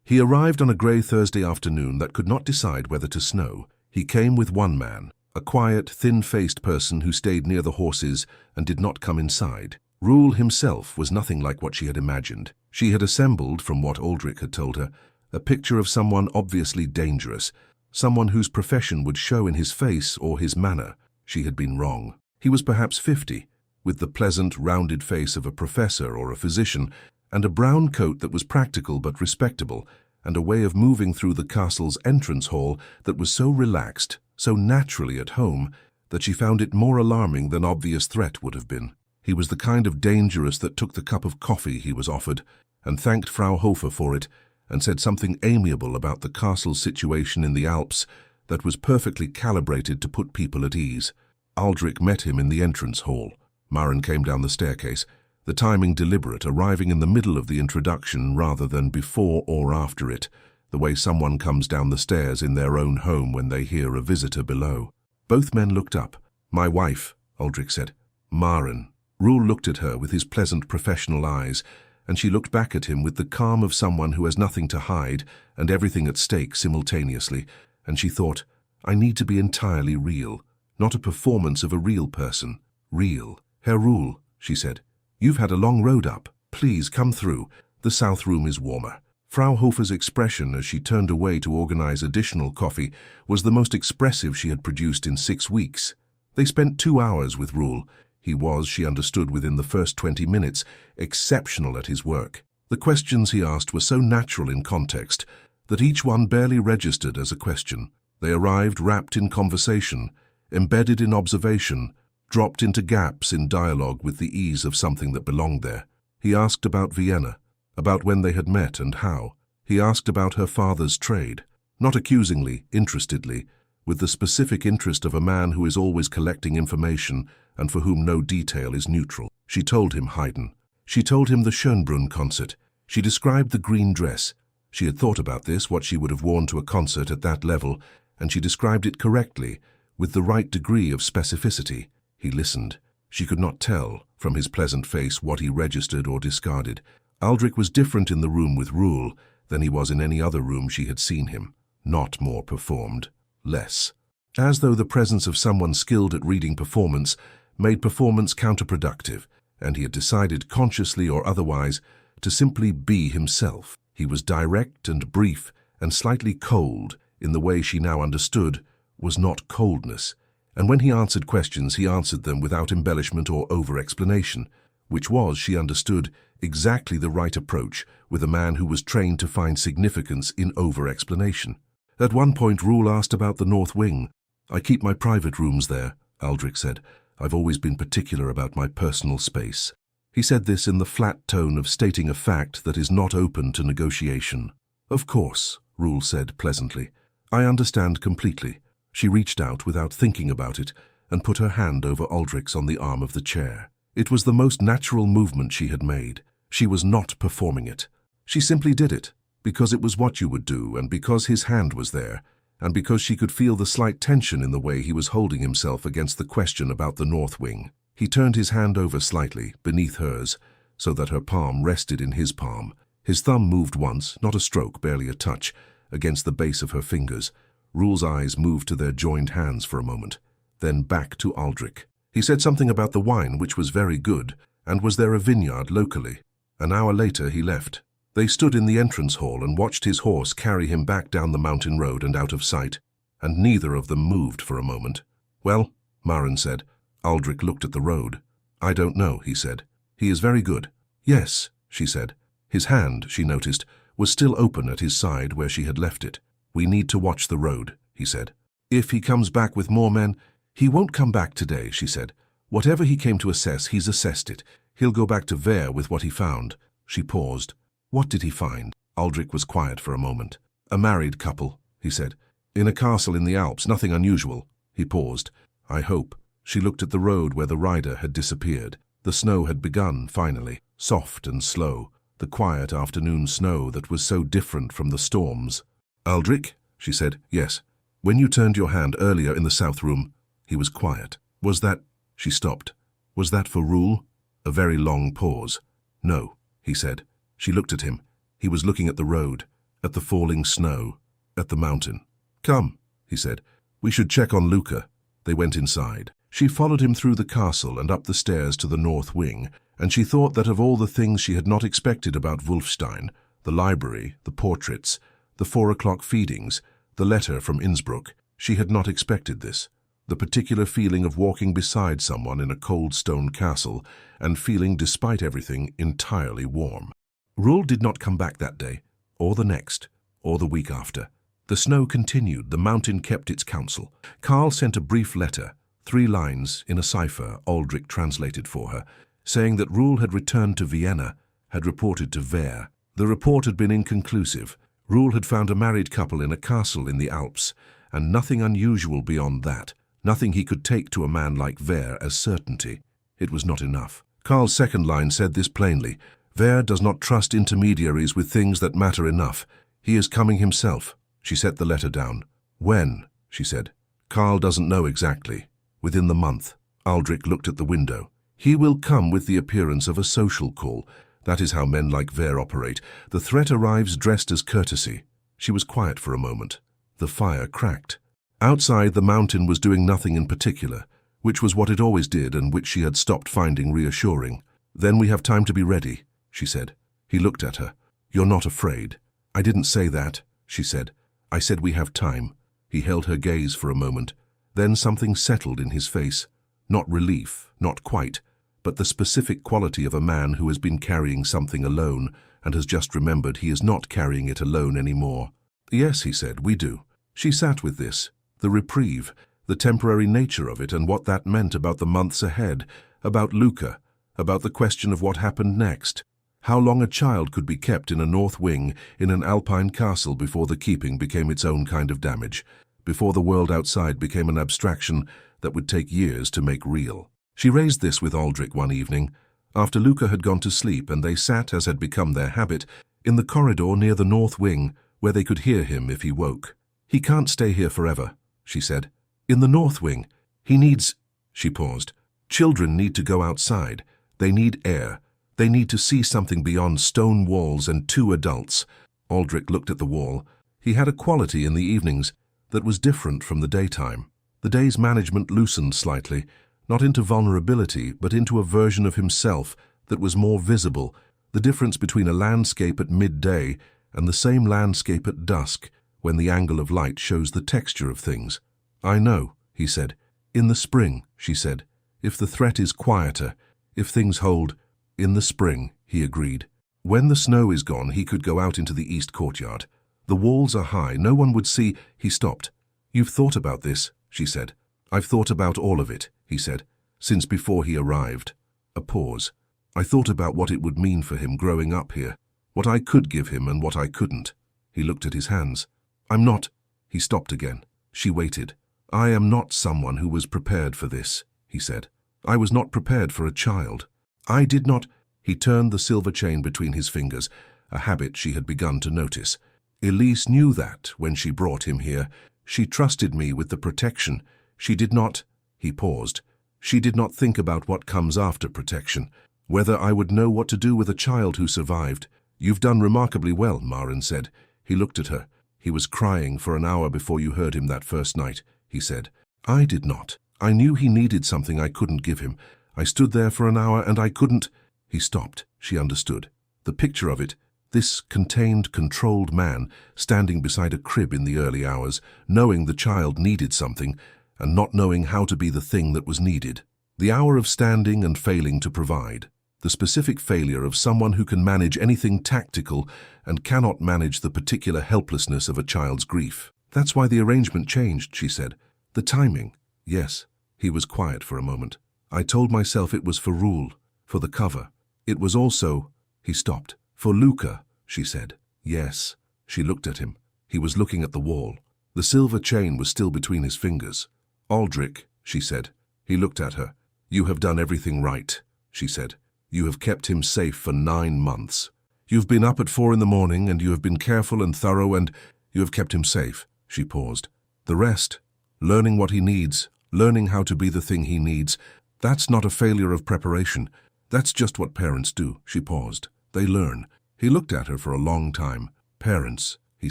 He arrived on a grey Thursday afternoon that could not decide whether to snow. He came with one man, a quiet, thin-faced person who stayed near the horses and did not come inside. Rule himself was nothing like what she had imagined. She had assembled, from what Aldrich had told her, a picture of someone obviously dangerous, someone whose profession would show in his face or his manner. She had been wrong. He was perhaps 50, with the pleasant, rounded face of a professor or a physician, and a brown coat that was practical but respectable, and a way of moving through the castle's entrance hall that was so relaxed, so naturally at home, that she found it more alarming than obvious threat would have been. He was the kind of dangerous that took the cup of coffee he was offered, and thanked Frau Hofer for it, and said something amiable about the castle's situation in the Alps that was perfectly calibrated to put people at ease. Aldrich met him in the entrance hall. Maren came down the staircase, the timing deliberate, arriving in the middle of the introduction rather than before or after it, the way someone comes down the stairs in their own home when they hear a visitor below. Both men looked up. "My wife," Aldrich said. "Maren." Rule looked at her with his pleasant professional eyes, and she looked back at him with the calm of someone who has nothing to hide and everything at stake simultaneously, and she thought, "I need to be entirely real, not a performance of a real person. Real." "Herr Rule," she said, "you've had a long road up. Please come through. The south room is warmer." Frau Hofer's expression as she turned away to organize additional coffee was the most expressive she had produced in 6 weeks. They spent 2 hours with Rule. He was, she understood within the first 20 minutes, exceptional at his work. The questions he asked were so natural in context that each one barely registered as a question. They arrived wrapped in conversation, embedded in observation, dropped into gaps in dialogue with the ease of something that belonged there. He asked about Vienna, about when they had met and how. He asked about her father's trade, not accusingly, interestedly, with the specific interest of a man who is always collecting information and for whom no detail is neutral. She told him Haydn. She told him the Schönbrunn concert. She described the green dress. She had thought about this, what she would have worn to a concert at that level, and she described it correctly, with the right degree of specificity. He listened. She could not tell, from his pleasant face, what he registered or discarded. Aldrich was different in the room with Rule than he was in any other room she had seen him. Not more performed. Less. As though the presence of someone skilled at reading performance made performance counterproductive, and he had decided, consciously or otherwise, to simply be himself. He was direct and brief and slightly cold in the way she now understood was not coldness, and when he answered questions he answered them without embellishment or over-explanation, which was, she understood, exactly the right approach with a man who was trained to find significance in over-explanation. At one point Rule asked about the North Wing. "I keep my private rooms there," Aldrich said. "I've always been particular about my personal space." He said this in the flat tone of stating a fact that is not open to negotiation. "Of course," Rule said pleasantly. "I understand completely." She reached out without thinking about it and put her hand over Aldrich's on the arm of the chair. It was the most natural movement she had made. She was not performing it. She simply did it, because it was what you would do, and because his hand was there, and because she could feel the slight tension in the way he was holding himself against the question about the North Wing. He turned his hand over slightly, beneath hers, so that her palm rested in his palm. His thumb moved once, not a stroke, barely a touch, against the base of her fingers, Rule's eyes moved to their joined hands for a moment, then back to Aldrich. He said something about the wine, which was very good, and was there a vineyard locally. An hour later he left. They stood in the entrance hall and watched his horse carry him back down the mountain road and out of sight, and neither of them moved for a moment. "Well," Maren said. Aldrich looked at the road. "I don't know," he said. "He is very good." "Yes," she said. His hand, she noticed, was still open at his side where she had left it. "We need to watch the road," he said. "If he comes back with more men—" "He won't come back today," she said. "Whatever he came to assess, he's assessed it. He'll go back to Ver with what he found." She paused. "What did he find?" Aldrich was quiet for a moment. "A married couple," he said. "In a castle in the Alps, nothing unusual." He paused. "I hope." She looked at the road where the rider had disappeared. The snow had begun, finally, soft and slow, the quiet afternoon snow that was so different from the storms. "Aldrich?" she said. "Yes. When you turned your hand earlier in the south room—" He was quiet. "Was that—" She stopped. "Was that for Rule?" A very long pause. "No," he said. She looked at him. He was looking at the road, at the falling snow, at the mountain. "Come," he said. "We should check on Luca." They went inside. She followed him through the castle and up the stairs to the north wing, and she thought that of all the things she had not expected about Wulffstein, the library, the portraits, the 4 o'clock feedings, the letter from Innsbruck, she had not expected this. The particular feeling of walking beside someone in a cold stone castle and feeling, despite everything, entirely warm. Rule did not come back that day, or the next, or the week after. The snow continued, the mountain kept its counsel. Karl sent a brief letter, 3 lines in a cipher Aldrich translated for her, saying that Rule had returned to Vienna, had reported to Ver. The report had been inconclusive. Rule had found a married couple in a castle in the Alps, and nothing unusual beyond that, nothing he could take to a man like Ver as certainty. It was not enough. Karl's second line said this plainly: "Ver does not trust intermediaries with things that matter enough. He is coming himself." She set the letter down. "When?" she said. "Karl doesn't know exactly. Within the month." Aldrich looked at the window. "He will come with the appearance of a social call. That is how men like Ver operate. The threat arrives dressed as courtesy." She was quiet for a moment. The fire cracked. Outside, the mountain was doing nothing in particular, which was what it always did and which she had stopped finding reassuring. "Then we have time to be ready," she said. He looked at her. "You're not afraid." "I didn't say that," she said. "I said we have time." He held her gaze for a moment. Then something settled in his face. Not relief, not quite, but the specific quality of a man who has been carrying something alone and has just remembered he is not carrying it alone anymore. "Yes," he said, "we do." She sat with this, the reprieve, the temporary nature of it and what that meant about the months ahead, about Luca, about the question of what happened next. How long a child could be kept in a north wing in an alpine castle before the keeping became its own kind of damage, before the world outside became an abstraction that would take years to make real. She raised this with Aldrich one evening, after Luca had gone to sleep and they sat, as had become their habit, in the corridor near the north wing, where they could hear him if he woke. "He can't stay here forever," she said. "In the north wing. He needs—" She paused. "Children need to go outside. They need air. They need to see something beyond stone walls and 2 adults. Aldrich looked at the wall. He had a quality in the evenings that was different from the daytime. The day's management loosened slightly, not into vulnerability, but into a version of himself that was more visible, the difference between a landscape at midday and the same landscape at dusk, when the angle of light shows the texture of things. "I know," he said. "In the spring," she said. "If the threat is quieter, if things hold—" "In the spring," he agreed. "When the snow is gone, he could go out into the east courtyard. The walls are high, no one would see—" He stopped. "You've thought about this," she said. "I've thought about all of it," he said, "since before he arrived." A pause. "I thought about what it would mean for him growing up here, what I could give him and what I couldn't." He looked at his hands. "I'm not—" He stopped again. She waited. "I am not someone who was prepared for this," he said. "I was not prepared for a child. I did not—" He turned the silver chain between his fingers, a habit she had begun to notice. "Elise knew that when she brought him here. She trusted me with the protection. She did not—" He paused. "She did not think about what comes after protection, whether I would know what to do with a child who survived." "You've done remarkably well," Maren said. He looked at her. He was crying for an hour before you heard him that first night, he said. I did not. I knew he needed something I couldn't give him. I stood there for an hour and I couldn't. He stopped. She understood. The picture of it, this contained, controlled man standing beside a crib in the early hours, knowing the child needed something and not knowing how to be the thing that was needed. The hour of standing and failing to provide. The specific failure of someone who can manage anything tactical and cannot manage the particular helplessness of a child's grief. That's why the arrangement changed, she said. The timing. Yes. He was quiet for a moment. I told myself it was for Rule, for the cover. It was also... He stopped. For Luca, she said. Yes. She looked at him. He was looking at the wall. The silver chain was still between his fingers. Aldrich, she said. He looked at her. You have done everything right, she said. You have kept him safe for 9 months. You've been up at 4 in the morning and you have been careful and thorough and you have kept him safe. She paused. The rest, learning what he needs, learning how to be the thing he needs, that's not a failure of preparation. That's just what parents do. She paused. They learn. He looked at her for a long time. Parents, he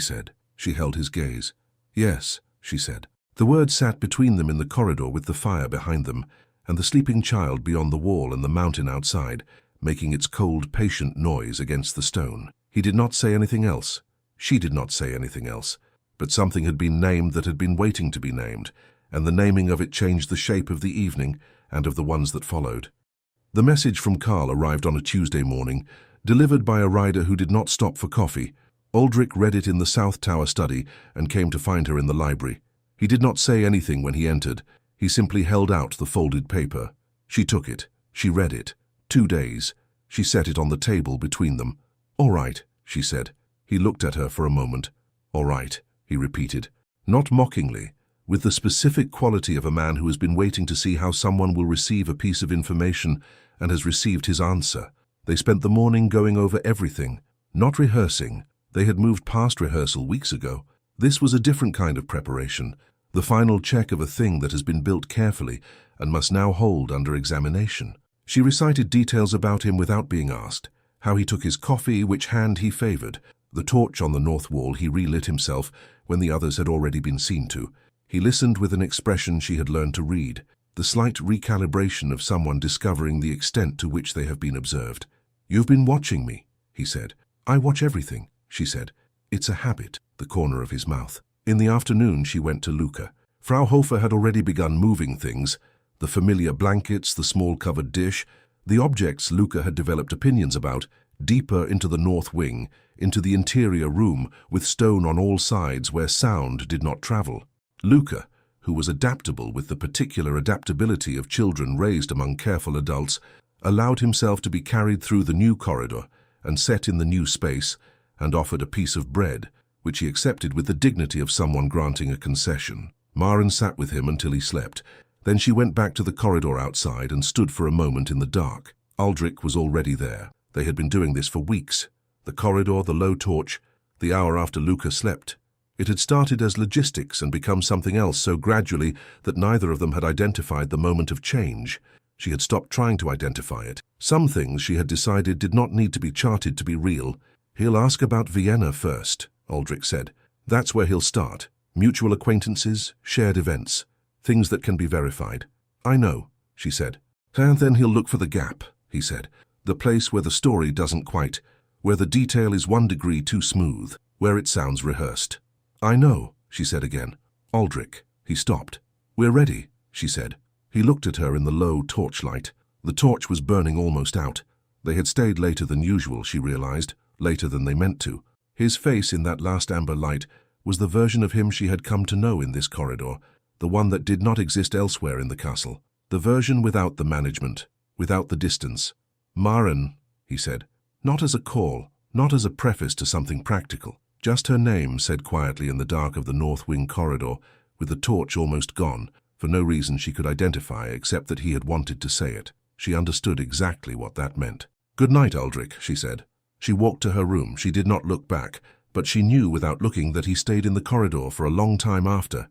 said. She held his gaze. Yes, she said. The words sat between them in the corridor with the fire behind them, and the sleeping child beyond the wall and the mountain outside, making its cold, patient noise against the stone. He did not say anything else. She did not say anything else. But something had been named that had been waiting to be named, and the naming of it changed the shape of the evening and of the ones that followed. The message from Carl arrived on a Tuesday morning, delivered by a rider who did not stop for coffee. Aldrich read it in the South Tower study and came to find her in the library. He did not say anything when he entered. He simply held out the folded paper. She took it. She read it. 2 days. She set it on the table between them. All right, she said. He looked at her for a moment. All right, he repeated, not mockingly, with the specific quality of a man who has been waiting to see how someone will receive a piece of information and has received his answer. They spent the morning going over everything, not rehearsing. They had moved past rehearsal weeks ago. This was a different kind of preparation, the final check of a thing that has been built carefully and must now hold under examination. She recited details about him without being asked, how he took his coffee, which hand he favored, the torch on the north wall he relit himself when the others had already been seen to. He listened with an expression she had learned to read, the slight recalibration of someone discovering the extent to which they have been observed. You've been watching me, he said. I watch everything, she said. It's a habit, the corner of his mouth. In the afternoon, she went to Luca. Frau Hofer had already begun moving things, the familiar blankets, the small covered dish, the objects Luca had developed opinions about, deeper into the north wing, into the interior room, with stone on all sides where sound did not travel. Luca, who was adaptable with the particular adaptability of children raised among careful adults, allowed himself to be carried through the new corridor and set in the new space, and offered a piece of bread, which he accepted with the dignity of someone granting a concession. Maren sat with him until he slept. Then she went back to the corridor outside and stood for a moment in the dark. Aldrich was already there. They had been doing this for weeks. The corridor, the low torch, the hour after Luca slept. It had started as logistics and become something else so gradually that neither of them had identified the moment of change. She had stopped trying to identify it. Some things, she had decided, did not need to be charted to be real. He'll ask about Vienna first, Aldrich said. That's where he'll start. Mutual acquaintances, shared events, things that can be verified. I know, she said. And then he'll look for the gap, he said. The place where the story doesn't quite, where the detail is 1 degree too smooth, where it sounds rehearsed. I know, she said again. Aldrich. He stopped. We're ready, she said. He looked at her in the low torchlight. The torch was burning almost out. They had stayed later than usual, she realized, later than they meant to. His face in that last amber light was the version of him she had come to know in this corridor, the one that did not exist elsewhere in the castle, the version without the management, without the distance. Maren, he said, not as a call, not as a preface to something practical. Just her name, said quietly in the dark of the north wing corridor, with the torch almost gone, for no reason she could identify except that he had wanted to say it. She understood exactly what that meant. Good night, Aldrich, she said. She walked to her room. She did not look back, but she knew without looking that he stayed in the corridor for a long time after.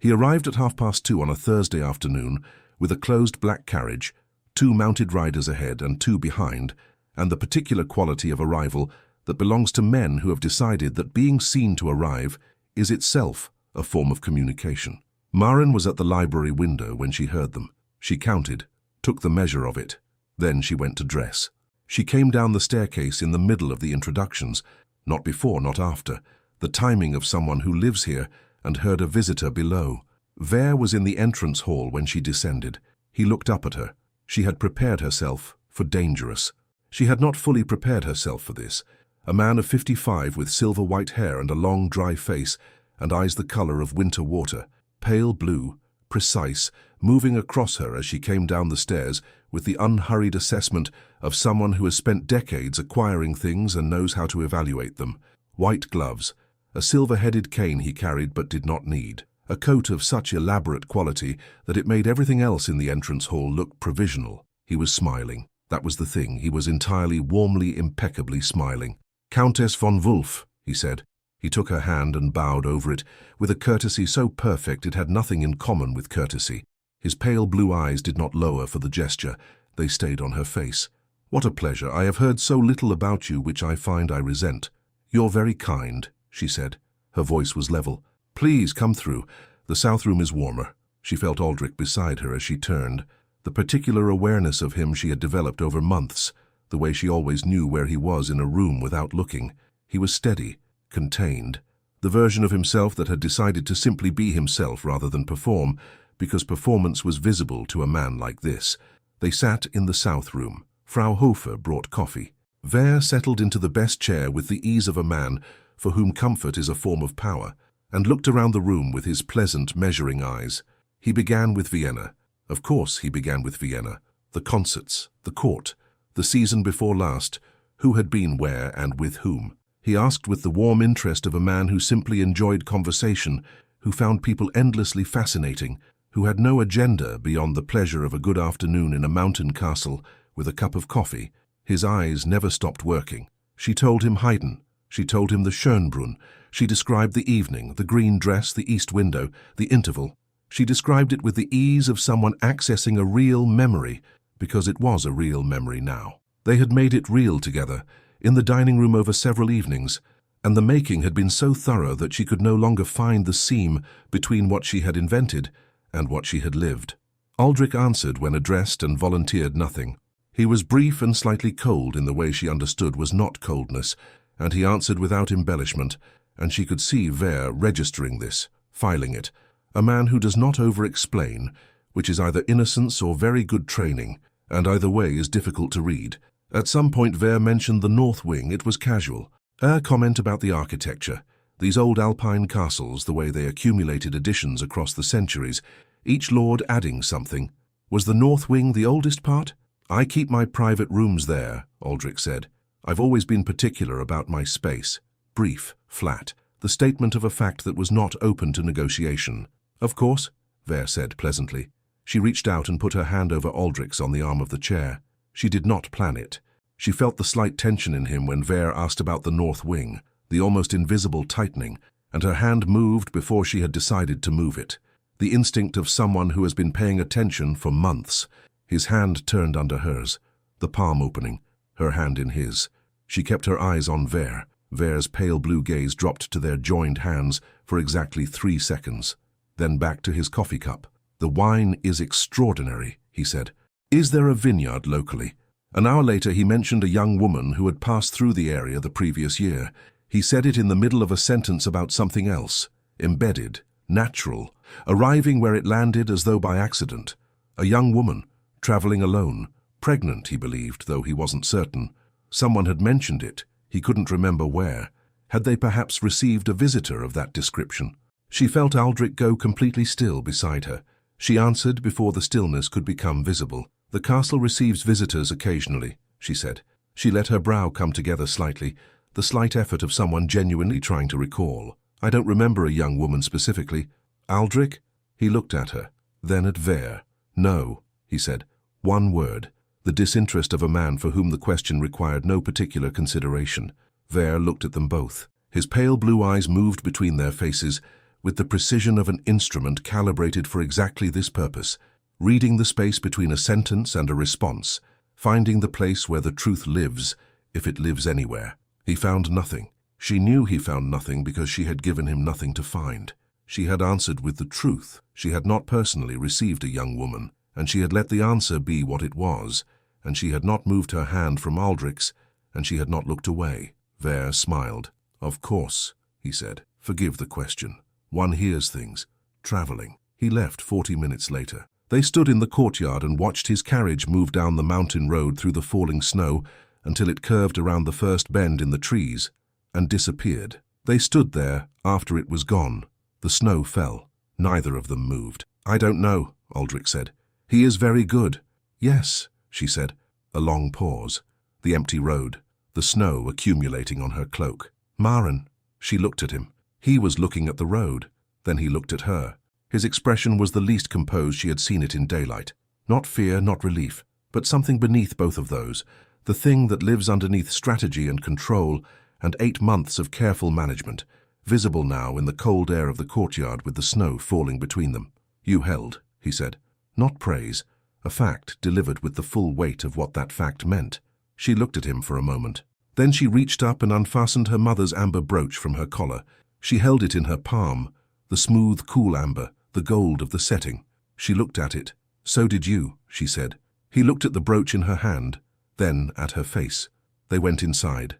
He arrived at 2:30 on a Thursday afternoon with a closed black carriage, 2 mounted riders ahead and 2 behind, and the particular quality of arrival that belongs to men who have decided that being seen to arrive is itself a form of communication. Maren was at the library window when she heard them. She counted, took the measure of it. Then she went to dress. She came down the staircase in the middle of the introductions, not before, not after, the timing of someone who lives here, and heard a visitor below. Vere was in the entrance hall when she descended. He looked up at her. She had prepared herself for dangerous. She had not fully prepared herself for this. A man of 55 with silver-white hair and a long, dry face, and eyes the color of winter water, pale blue, precise, moving across her as she came down the stairs with the unhurried assessment of someone who has spent decades acquiring things and knows how to evaluate them. White gloves, a silver-headed cane he carried but did not need, a coat of such elaborate quality that it made everything else in the entrance hall look provisional. He was smiling. That was the thing. He was entirely, warmly, impeccably smiling. "Countess von Wulff," he said. He took her hand and bowed over it, with a courtesy so perfect it had nothing in common with courtesy. His pale blue eyes did not lower for the gesture. They stayed on her face. "What a pleasure. I have heard so little about you, which I find I resent." "You're very kind," she said. Her voice was level. "Please come through. The south room is warmer." She felt Aldrich beside her as she turned. The particular awareness of him she had developed over months, the way she always knew where he was in a room without looking. He was steady, contained, the version of himself that had decided to simply be himself rather than perform, because performance was visible to a man like this. They sat in the south room. Frau Hofer brought coffee. Vere settled into the best chair with the ease of a man for whom comfort is a form of power, and looked around the room with his pleasant, measuring eyes. He began with Vienna. Of course he began with Vienna. The concerts, the court, the season before last, who had been where and with whom. He asked with the warm interest of a man who simply enjoyed conversation, who found people endlessly fascinating, who had no agenda beyond the pleasure of a good afternoon in a mountain castle with a cup of coffee. His eyes never stopped working. She told him Haydn. She told him the Schönbrunn. She described the evening, the green dress, the east window, the interval. She described it with the ease of someone accessing a real memory, because it was a real memory now. They had made it real together, in the dining room over several evenings, and the making had been so thorough that she could no longer find the seam between what she had invented and what she had lived. Aldrich answered when addressed and volunteered nothing. He was brief and slightly cold in the way she understood was not coldness, and he answered without embellishment, and she could see Vere registering this, filing it. A man who does not over-explain, which is either innocence or very good training, and either way is difficult to read. At some point Vere mentioned the north wing. It was casual. A comment about the architecture. These old alpine castles, the way they accumulated additions across the centuries, each lord adding something. Was the north wing the oldest part? "I keep my private rooms there," Aldrich said. "I've always been particular about my space." Brief, flat, the statement of a fact that was not open to negotiation. "Of course," Vere said pleasantly. She reached out and put her hand over Aldrich's on the arm of the chair. She did not plan it. She felt the slight tension in him when Vere asked about the north wing, the almost invisible tightening, and her hand moved before she had decided to move it. The instinct of someone who has been paying attention for months. His hand turned under hers, the palm opening, her hand in his. She kept her eyes on Vere. Vere's pale blue gaze dropped to their joined hands for exactly 3 seconds. Then back to his coffee cup. "The wine is extraordinary," he said. "Is there a vineyard locally?" An hour later he mentioned a young woman who had passed through the area the previous year. He said it in the middle of a sentence about something else, embedded, natural, arriving where it landed as though by accident. A young woman, traveling alone, pregnant, he believed, though he wasn't certain. Someone had mentioned it. He couldn't remember where. Had they perhaps received a visitor of that description? She felt Aldrich go completely still beside her. She answered before the stillness could become visible. "The castle receives visitors occasionally," she said. She let her brow come together slightly, the slight effort of someone genuinely trying to recall. "I don't remember a young woman specifically." "Aldrich?" He looked at her, then at Vere. "No," he said. One word. The disinterest of a man for whom the question required no particular consideration. Vere looked at them both. His pale blue eyes moved between their faces with the precision of an instrument calibrated for exactly this purpose, reading the space between a sentence and a response, finding the place where the truth lives, if it lives anywhere. He found nothing. She knew he found nothing because she had given him nothing to find. She had answered with the truth. She had not personally received a young woman, and she had let the answer be what it was, and she had not moved her hand from Aldrich's, and she had not looked away. Vere smiled. "Of course," he said. "Forgive the question. One hears things. Traveling." He left 40 minutes later. They stood in the courtyard and watched his carriage move down the mountain road through the falling snow until it curved around the first bend in the trees and disappeared. They stood there after it was gone. The snow fell. Neither of them moved. "I don't know," Aldrich said. "He is very good." "Yes," she said. A long pause. The empty road. The snow accumulating on her cloak. "Maren." She looked at him. He was looking at the road. Then he looked at her. His expression was the least composed she had seen it in daylight. Not fear, not relief, but something beneath both of those, the thing that lives underneath strategy and control and 8 months of careful management, visible now in the cold air of the courtyard with the snow falling between them. "You held," he said. Not praise, a fact delivered with the full weight of what that fact meant. She looked at him for a moment. Then she reached up and unfastened her mother's amber brooch from her collar. She held it in her palm, the smooth, cool amber, the gold of the setting. She looked at it. "So did you," she said. He looked at the brooch in her hand, then at her face. They went inside.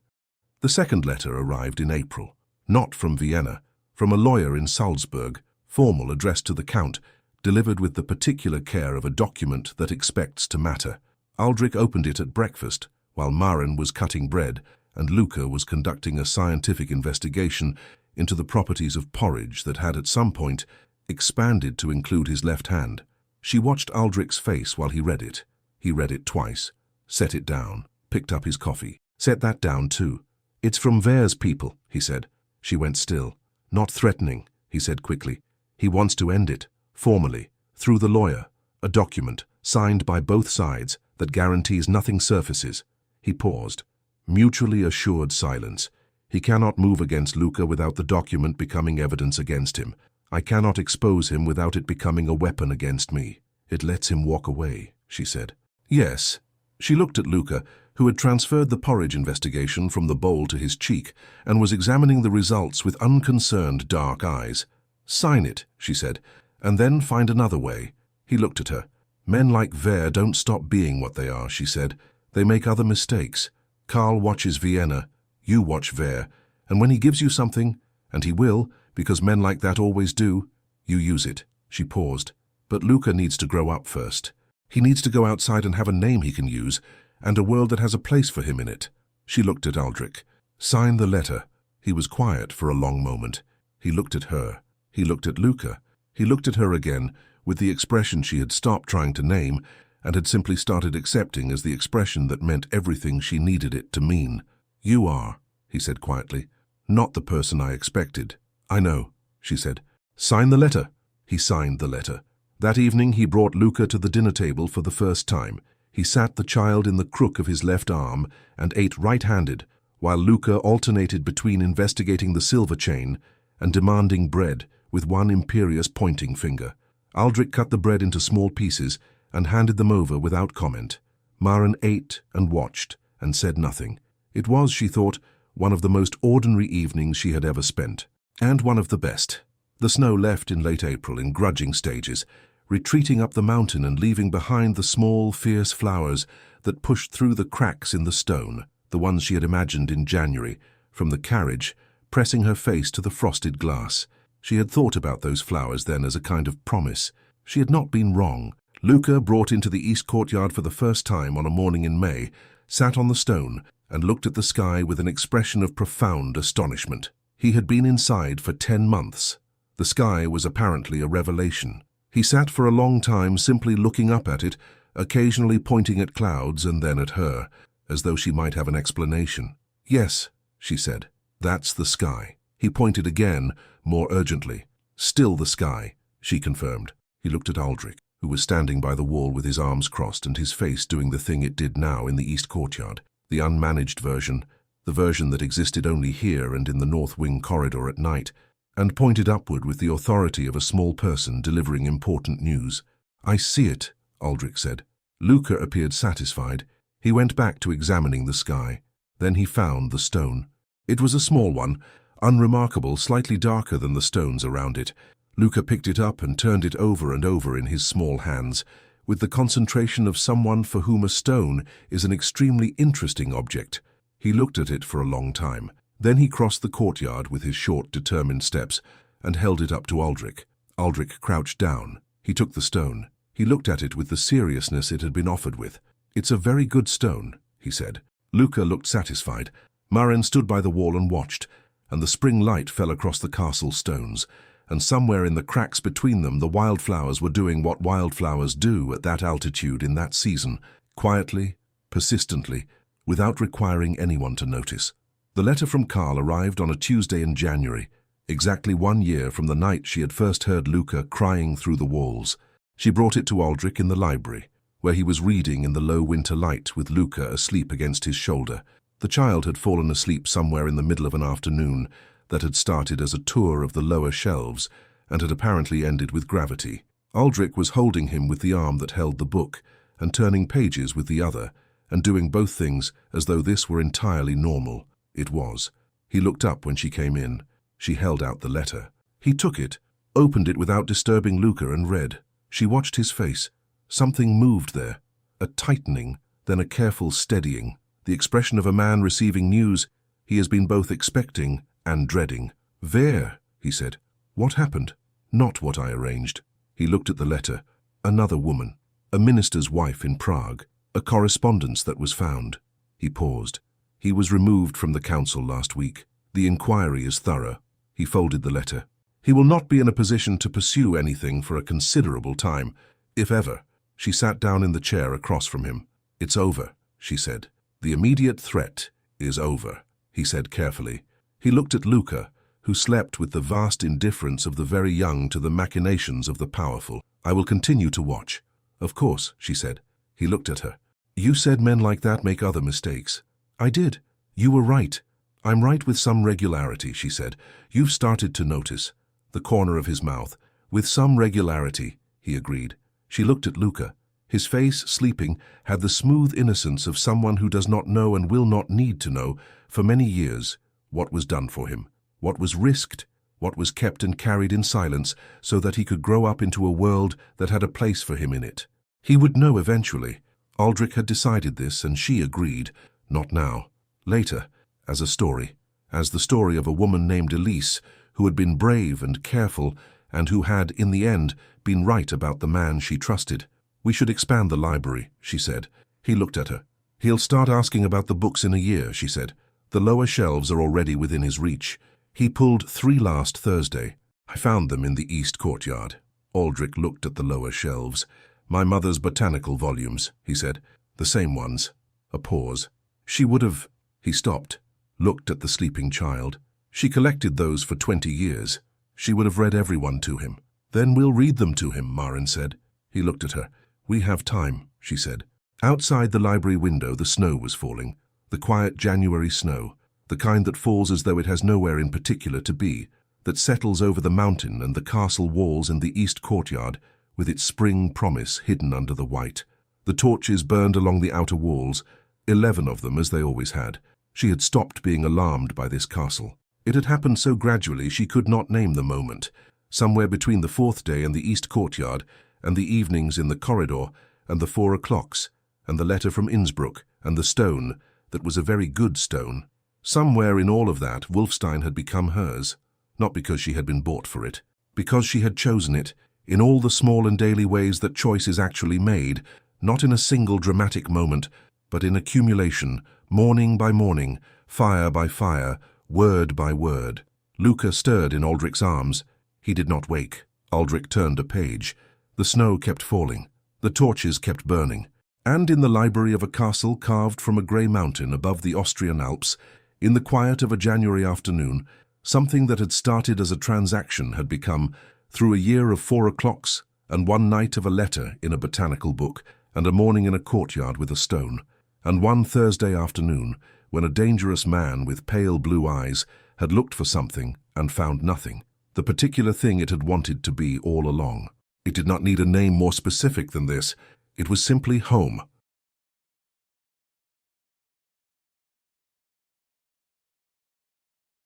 The second letter arrived in April. Not from Vienna, from a lawyer in Salzburg, formal, addressed to the Count, delivered with the particular care of a document that expects to matter. Aldrich opened it at breakfast, while Maren was cutting bread and Luca was conducting a scientific investigation into the properties of porridge that had at some point expanded to include his left hand. She watched Aldrich's face while he read it. He read it twice, set it down, picked up his coffee. "Set that down too." "It's from Vere's people," he said. She went still. "Not threatening," he said quickly. "He wants to end it, formally, through the lawyer, a document, signed by both sides, that guarantees nothing surfaces." He paused. Mutually assured silence. He cannot move against Luca without the document becoming evidence against him. I cannot expose him without it becoming a weapon against me. It lets him walk away, she said. "Yes." She looked at Luca, who had transferred the porridge investigation from the bowl to his cheek and was examining the results with unconcerned dark eyes. "Sign it," she said, "and then find another way." He looked at her. "Men like Vere don't stop being what they are," she said. "They make other mistakes. Karl watches Vienna, you watch Vere, and when he gives you something, and he will, because men like that always do, you use it." She paused. "But Luca needs to grow up first. He needs to go outside and have a name he can use, and a world that has a place for him in it." She looked at Aldrich. "Sign the letter." He was quiet for a long moment. He looked at her. He looked at Luca. He looked at her again, with the expression she had stopped trying to name and had simply started accepting as the expression that meant everything she needed it to mean. "You are," he said quietly, "not the person I expected." "I know," she said. "Sign the letter." He signed the letter. That evening he brought Luca to the dinner table for the first time. He sat the child in the crook of his left arm and ate right-handed, while Luca alternated between investigating the silver chain and demanding bread with one imperious pointing finger. Aldrich cut the bread into small pieces and handed them over without comment. Maren ate and watched and said nothing. It was, she thought, one of the most ordinary evenings she had ever spent, and one of the best. The snow left in late April in grudging stages, retreating up the mountain and leaving behind the small, fierce flowers that pushed through the cracks in the stone, the ones she had imagined in January, from the carriage, pressing her face to the frosted glass. She had thought about those flowers then as a kind of promise. She had not been wrong. Luca, brought into the east courtyard for the first time on a morning in May, sat on the stone and looked at the sky with an expression of profound astonishment. He had been inside for 10 months. The sky was apparently a revelation. He sat for a long time simply looking up at it, occasionally pointing at clouds and then at her, as though she might have an explanation. "Yes," she said, "that's the sky." He pointed again, more urgently. "Still the sky," she confirmed. He looked at Aldrich, who was standing by the wall with his arms crossed and his face doing the thing it did now in the east courtyard, the unmanaged version, the version that existed only here and in the north wing corridor at night, and pointed upward with the authority of a small person delivering important news. "I see it," Aldrich said. Luca appeared satisfied. He went back to examining the sky. Then he found the stone. It was a small one, unremarkable, slightly darker than the stones around it. Luca picked it up and turned it over and over in his small hands, with the concentration of someone for whom a stone is an extremely interesting object. He looked at it for a long time. Then he crossed the courtyard with his short, determined steps and held it up to Aldrich. Aldrich crouched down. He took the stone. He looked at it with the seriousness it had been offered with. "It's a very good stone," he said. Luca looked satisfied. Maren stood by the wall and watched, and the spring light fell across the castle stones, and somewhere in the cracks between them the wildflowers were doing what wildflowers do at that altitude in that season, quietly, persistently, without requiring anyone to notice. The letter from Karl arrived on a Tuesday in January, exactly 1 year from the night she had first heard Luca crying through the walls. She brought it to Aldrich in the library, where he was reading in the low winter light with Luca asleep against his shoulder. The child had fallen asleep somewhere in the middle of an afternoon that had started as a tour of the lower shelves and had apparently ended with gravity. Aldrich was holding him with the arm that held the book and turning pages with the other, and doing both things as though this were entirely normal. It was. He looked up when she came in. She held out the letter. He took it, opened it without disturbing Luca, and read. She watched his face. Something moved there, a tightening, then a careful steadying, the expression of a man receiving news he has been both expecting and dreading. "Where?" he said. "What happened?" "Not what I arranged." He looked at the letter. Another woman, a minister's wife in Prague, a correspondence that was found. He paused. He was removed from the council last week. The inquiry is thorough. He folded the letter. He will not be in a position to pursue anything for a considerable time, if ever. She sat down in the chair across from him. "It's over," she said. "The immediate threat is over," he said carefully. He looked at Luca, who slept with the vast indifference of the very young to the machinations of the powerful. "I will continue to watch." "Of course," she said. He looked at her. "You said men like that make other mistakes." "I did. You were right. I'm right with some regularity," she said. "You've started to notice." The corner of his mouth. "With some regularity," he agreed. She looked at Luca. His face, sleeping, had the smooth innocence of someone who does not know and will not need to know, for many years, what was done for him, what was risked, what was kept and carried in silence, so that he could grow up into a world that had a place for him in it. He would know eventually. Aldrich had decided this, and she agreed. Not now. Later, as a story. As the story of a woman named Elise, who had been brave and careful, and who had, in the end, been right about the man she trusted. "We should expand the library," she said. He looked at her. "He'll start asking about the books in a year," she said. "The lower shelves are already within his reach. He pulled 3 last Thursday. I found them in the east courtyard." Aldrich looked at the lower shelves. "My mother's botanical volumes," he said. "The same ones." A pause. "She would have—" He stopped, looked at the sleeping child. "She collected those for 20 years. She would have read every one to him." "Then we'll read them to him," Maren said. He looked at her. "We have time," she said. Outside the library window the snow was falling. The quiet January snow, the kind that falls as though it has nowhere in particular to be, that settles over the mountain and the castle walls and the east courtyard, with its spring promise hidden under the white. The torches burned along the outer walls, 11 of them as they always had. She had stopped being alarmed by this castle. It had happened so gradually she could not name the moment. Somewhere between the 4th day and the east courtyard, and the evenings in the corridor, and the 4 o'clocks, and the letter from Innsbruck, and the stone, that was a very good stone. Somewhere in all of that, Wulffstein had become hers, not because she had been bought for it, because she had chosen it, in all the small and daily ways that choice is actually made, not in a single dramatic moment, but in accumulation, morning by morning, fire by fire, word by word. Luca stirred in Aldrich's arms. He did not wake. Aldrich turned a page. The snow kept falling. The torches kept burning. And in the library of a castle carved from a grey mountain above the Austrian Alps, in the quiet of a January afternoon, something that had started as a transaction had become, through a year of 4 o'clocks, and 1 night of a letter in a botanical book, and a morning in a courtyard with a stone, and 1 Thursday afternoon, when a dangerous man with pale blue eyes had looked for something and found nothing, the particular thing it had wanted to be all along. It did not need a name more specific than this. It was simply home.